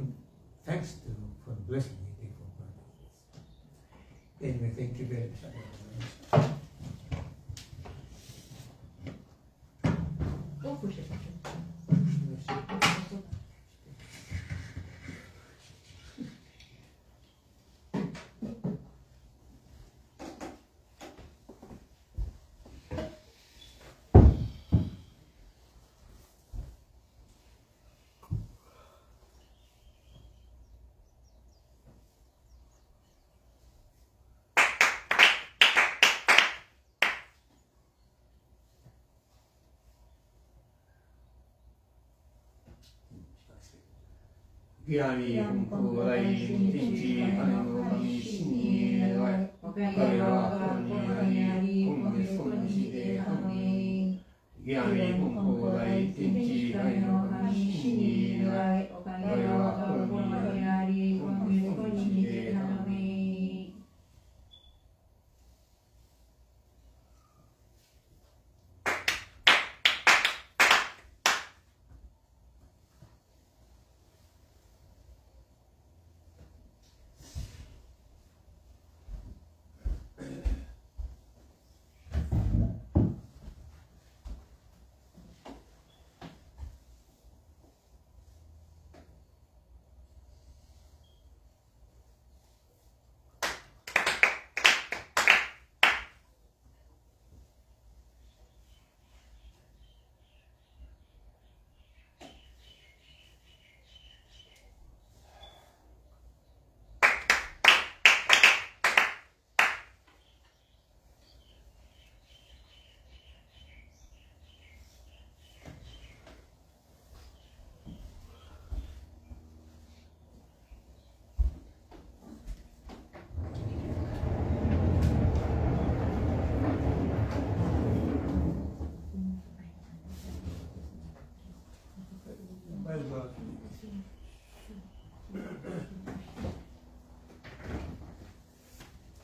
thanks to for the blessing we take for granted. Anyway, thank you very much. Yami Konko Rai Tichi Hano Kami Shinni Rai Karewa Koni Kongi Sonji De Hami Yami Konko Rai Tichi Hano Kami Shinni Rai Karewa Koni Kongi Sonji De Hami.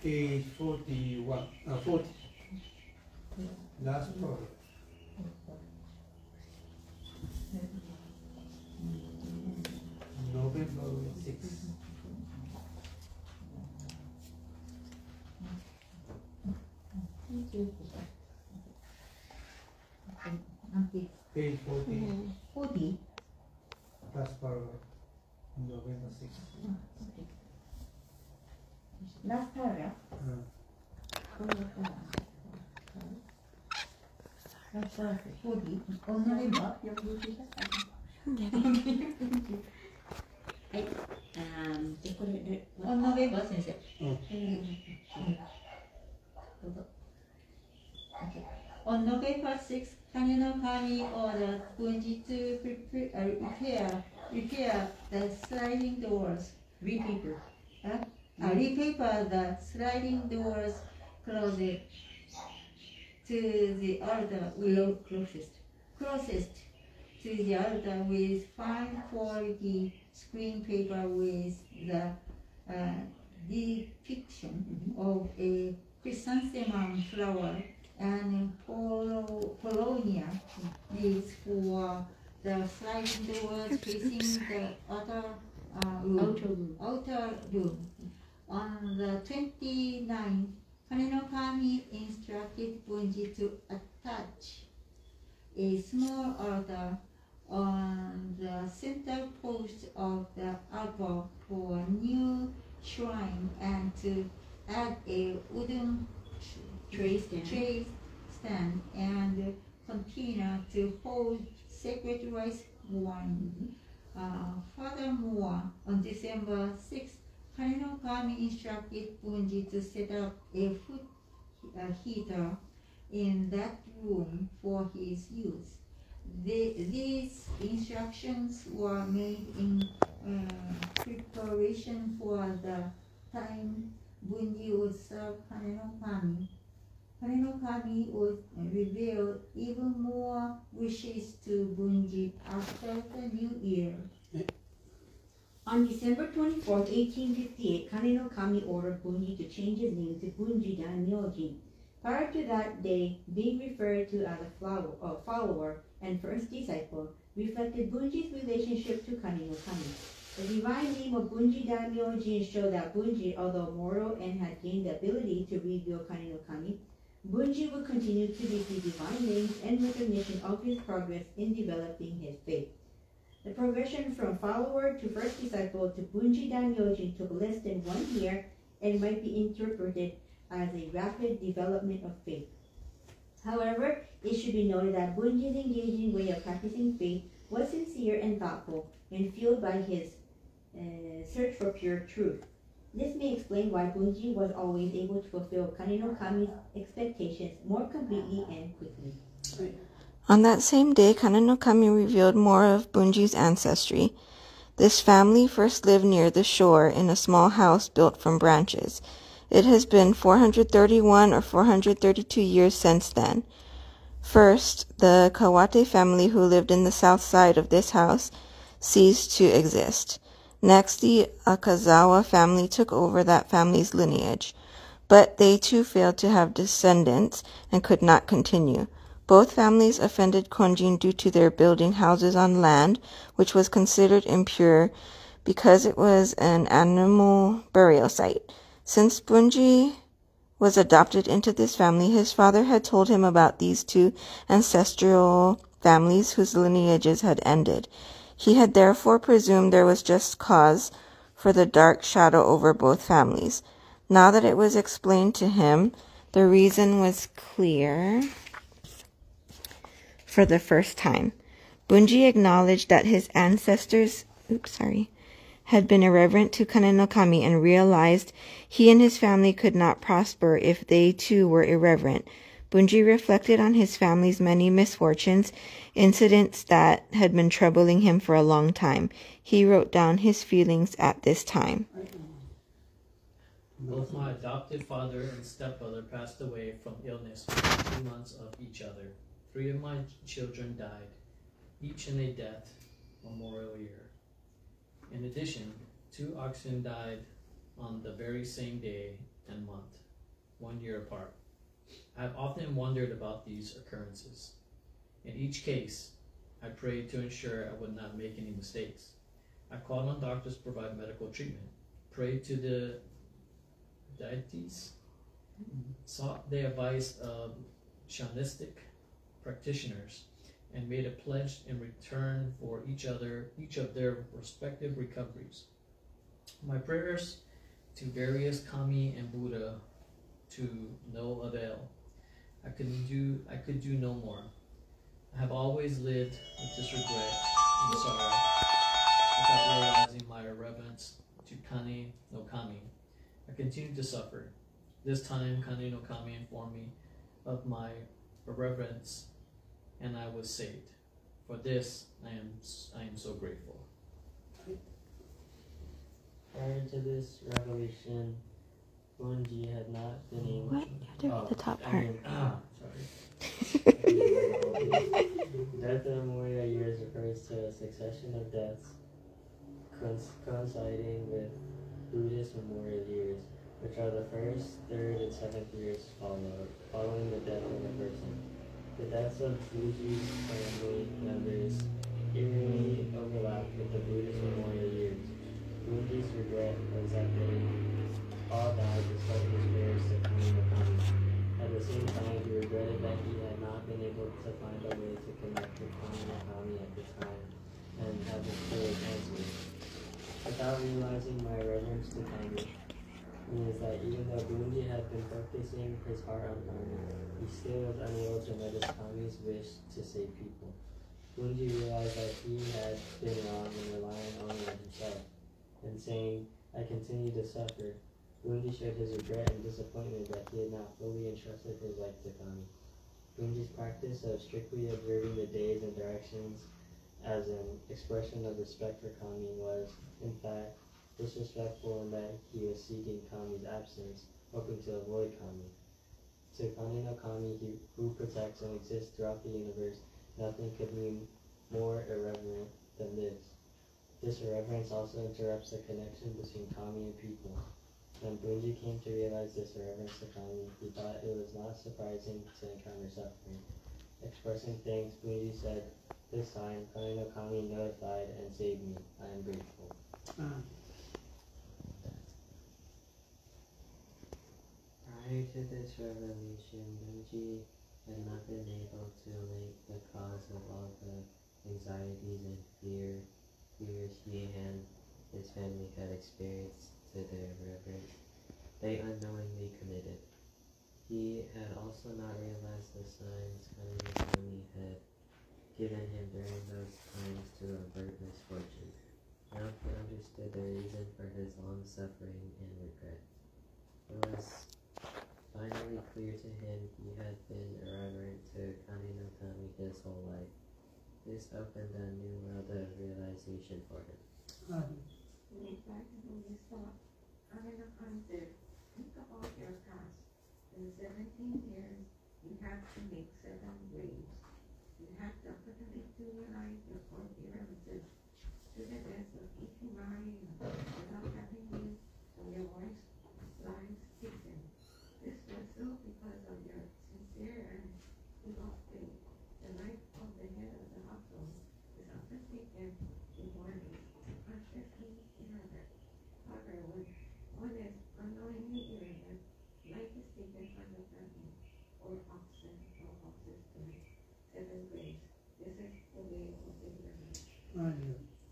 Page 41, 40. Last paragraph. November 6. Page 40. 40? Last paragraph. November 6. Last paragraph? Last paragraph 40? On November? On November, Sensei. Okay. On November 6, Kane no Kami ordered Bunji to repair the sliding doors. Repaper the sliding doors closet to the altar closest to the altar with fine quality screen paper with the depiction of a chrysanthemum flower and Polonia leaves for the sliding doors facing the outer room. On the 29th, Kane no Kami instructed Bunji to attach a small altar on the center post of the altar for a new shrine and to add a wooden tray stand and container to hold sacred rice wine. Furthermore, on December 6th, Kane no Kami instructed Bunji to set up a food heater in that room for his use. These instructions were made in preparation for the time Bunji would serve Kane no Kami. Kane no Kami would reveal even more wishes to Bunji after the new year. On December 24, 1858, Kane no Kami ordered Bunji to change his name to Bunji Daimyojin. Prior to that day, being referred to as a follower and first disciple, reflected Bunji's relationship to Kane no Kami. The divine name of Bunji Daimyojin showed that Bunji, although mortal and had gained the ability to reveal Kane no Kami, Bunji would continue to receive divine names and recognition of his progress in developing his faith. The progression from follower to first disciple to Bunji Daimyojin took less than 1 year and might be interpreted as a rapid development of faith. However, it should be noted that Bunji's engaging way of practicing faith was sincere and thoughtful and fueled by his search for pure truth. This may explain why Bunji was always able to fulfill Kane no Kami's expectations more completely and quickly. On that same day, Kane no Kami revealed more of Bunji's ancestry. This family first lived near the shore in a small house built from branches. It has been 431 or 432 years since then. First, the Kawate family who lived in the south side of this house ceased to exist. Next, the Akazawa family took over that family's lineage, but they too failed to have descendants and could not continue. Both families offended Konjin due to their building houses on land which was considered impure because it was an animal burial site. Since Bunji was adopted into this family, his father had told him about these two ancestral families whose lineages had ended. He had therefore presumed there was just cause for the dark shadow over both families. Now that it was explained to him, the reason was clear. For the first time, Bunji acknowledged that his ancestors had been irreverent to Kane no Kami and realized he and his family could not prosper if they too were irreverent. Bunji reflected on his family's many misfortunes, incidents that had been troubling him for a long time. He wrote down his feelings at this time. Both my adopted father and stepbrother passed away from illness within 2 months of each other. 3 of my children died, each in a death memorial year. In addition, 2 oxen died on the very same day and month, 1 year apart. I have often wondered about these occurrences. In each case, I prayed to ensure I would not make any mistakes. I called on doctors to provide medical treatment, prayed to the deities, sought the advice of shamanistic practitioners, and made a pledge in return for each of their respective recoveries. My prayers to various kami and Buddha to no avail. I could do no more. I have always lived with this regret and sorrow, without realizing my reverence to Kane no Kami. I continued to suffer. This time, Kane no Kami informed me of my irreverence, and I was saved. For this, I am so grateful. Prior to this revelation, Bunji had not been able What? You have to read the top part. Death of Moria years refers to a succession of deaths coinciding with Buddhist memorial years, which are the first, third, and seventh years following the death of a person. The deaths of Bunji's family members eerily overlapped with the Buddhist memorial years. Bunji's regret was that they all died despite his prayers to Kami no Kami. At the same time, he regretted that he had not been able to find a way to connect with Kami no Kami at the time and have his prayers answered. Without realizing my reverence to Kami means that even though Bunji had been focusing his heart on Kami, he still was unable to notice Kami's wish to save people. Bunji realized that he had been wrong in relying only on himself and saying, "I continue to suffer." Bunji showed his regret and disappointment that he had not fully entrusted his life to Kami. Bunji's practice of strictly observing the days and directions as an expression of respect for Kami was, in fact, disrespectful in that he was seeking Kami's absence, hoping to avoid Kami. To Kami no Kami, who protects and exists throughout the universe, nothing could be more irreverent than this. This irreverence also interrupts the connection between Kami and people. When Bunji came to realize this irreverence to Kami, he thought it was not surprising to encounter suffering. Expressing thanks, Bunji said, "This time, Kami no Kami notified and saved me. I am grateful." Prior to this revelation, Bunji had not been able to link the cause of all the anxieties and fears he and his family had experienced to their reverence they unknowingly committed. He had also not realized the signs Kami no Kami had given him during those times to avert misfortune. Now he understood the reason for his long suffering and regret. It was finally clear to him he had been irreverent to Kami no Kami his whole life. This opened a new world of realization for him. In fact, when you stop, Kami no Kami said, "Think about your past. In 17 years, you have to make 7 graves. You have to opportunity to realize your forbearances to the death of Ikimari without having you and your wife's lives taken. This was so because of your sincere and devout faith. The life of the head of the household is often taken in one consciously irreverent. However, when one is unknowingly irreverent, life is taken from the family or oxen or oxes to 7 graves. This is the way of ignorance."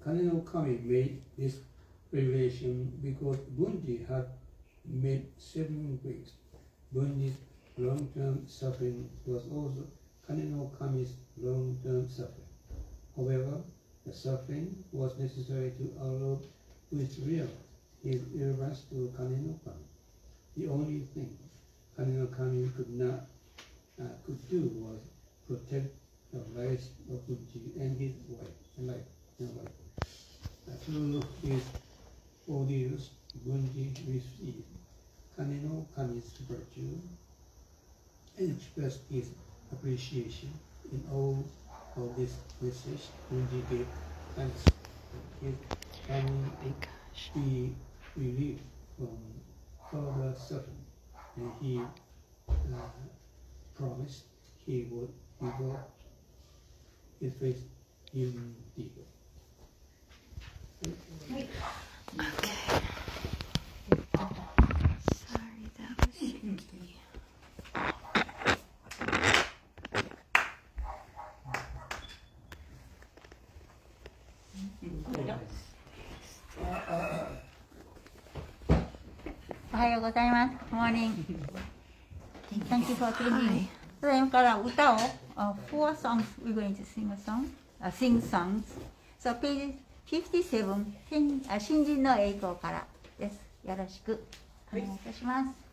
Kami no Kami made this revelation because Bunji had made 7 graves. Bunji's long-term suffering was also Kami no Kami's long-term suffering. However, the suffering was necessary to allow Bunji to realize his irreverence to Kami no Kami. The only thing Kami no Kami could do was protect the lives of Bunji and his wife. Through his ordeals, Bunji received Kami no Kami's virtue and expressed his appreciation. In all of this message, Bunji gave thanks. His family be relieved further certain, and he promised he would devote his faith in deed. Okay. Sorry, that was shaky. Good morning. Thank you for attending. それから歌を four songs we're going to sing a song, sing songs. So page 57, 新人の栄光からです。よろしくお願いいたします。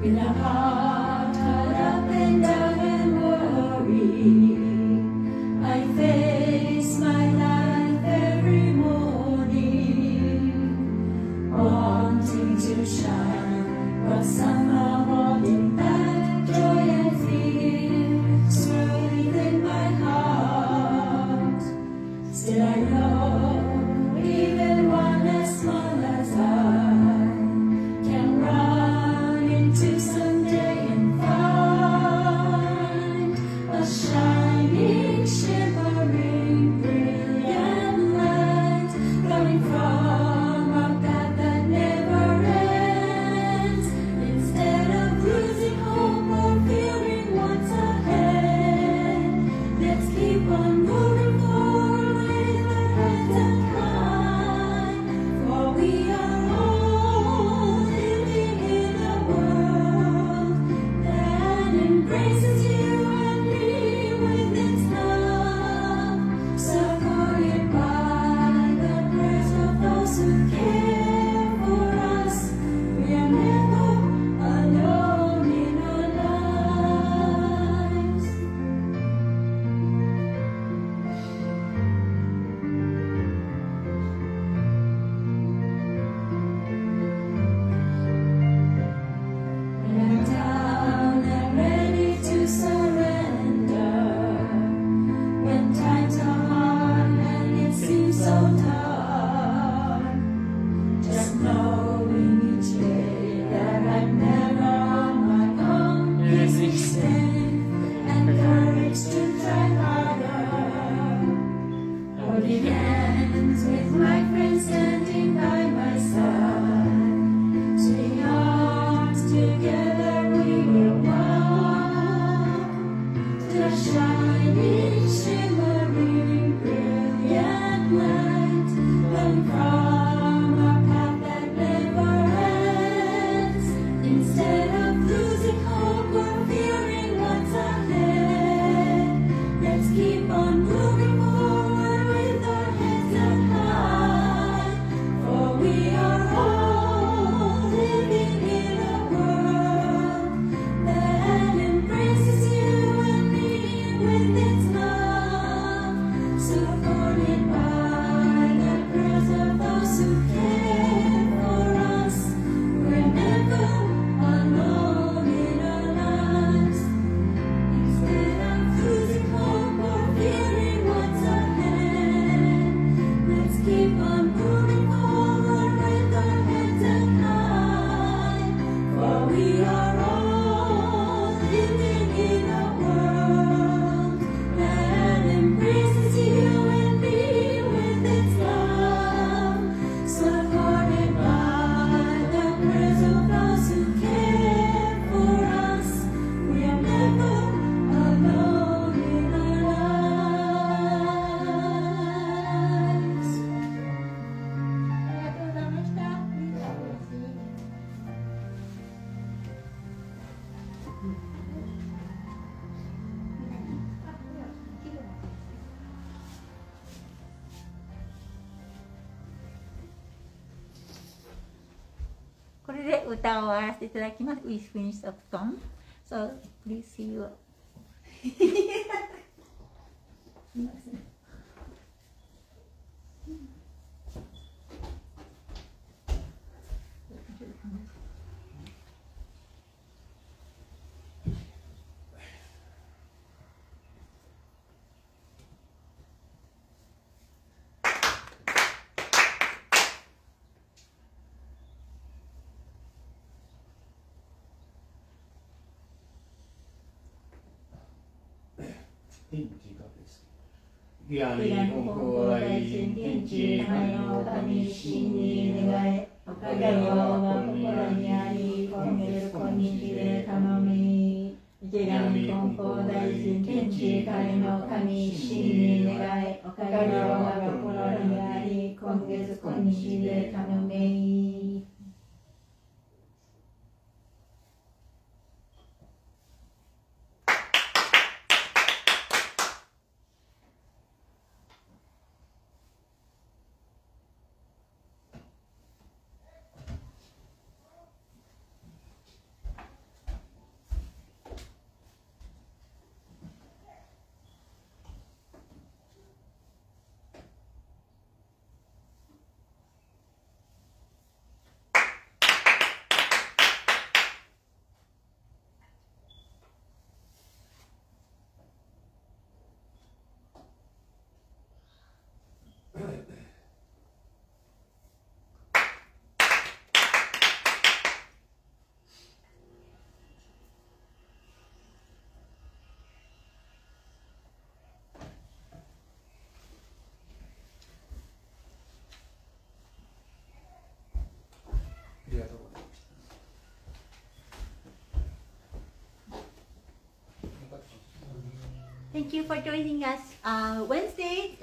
In a heart caught up in doubt and worry, I face my life every morning, wanting to shine, but somehow holding back joy and fear, stirred within my heart. Still I know, even one as small as I can run into someday and find a shining, shimmering, brilliant light coming from a path that never ends. Instead of losing hope or fearing what's ahead, let's keep on moving forward with our heads up high, for we are all living in a world that embraces you and me with its love, supported by the prayers of those who care for us. We are never alone in our lives. When I'm down and ready to surrender, when times are hard and it seems so dark, just knowing each day that I'm never on my own gives me strength and courage to try harder. Holding hands with my friends standing by my side, swing arms together we will walk to a shining, shimmering, brilliant light coming from a path that never ends. Instead of losing hope or fearing what's ahead, let's keep on moving forward with our heads up high, for we are all living in a world that embraces you and me with its love, supported by the prayers of those who care for us. We're never alone in our lives. Instead of losing hope or fearing what's ahead, let's keep on moving forward with our heads up high, for we are all living in a world that embraces you and me with its love, supported by the prayers of those who care for us. We are never alone in our lives. ありがとうございました。これで歌を終わらせていただきます。We finished the song, so please see you. すみません。天地がです。義安に本校大臣天地神の神神に願え。おかげをが心にあり、今月今日で頼み。義安に本校大臣天地神の神神に願え。おかげをが心にあり、今月今日で頼み。Thank you for joining us. Wednesday,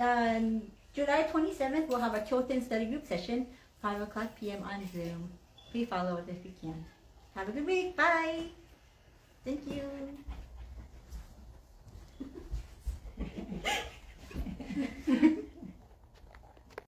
July 27th, we'll have a Kyoten study group session, 5 o'clock p.m. on Zoom. Please follow us if you can. Have a good week. Bye. Thank you.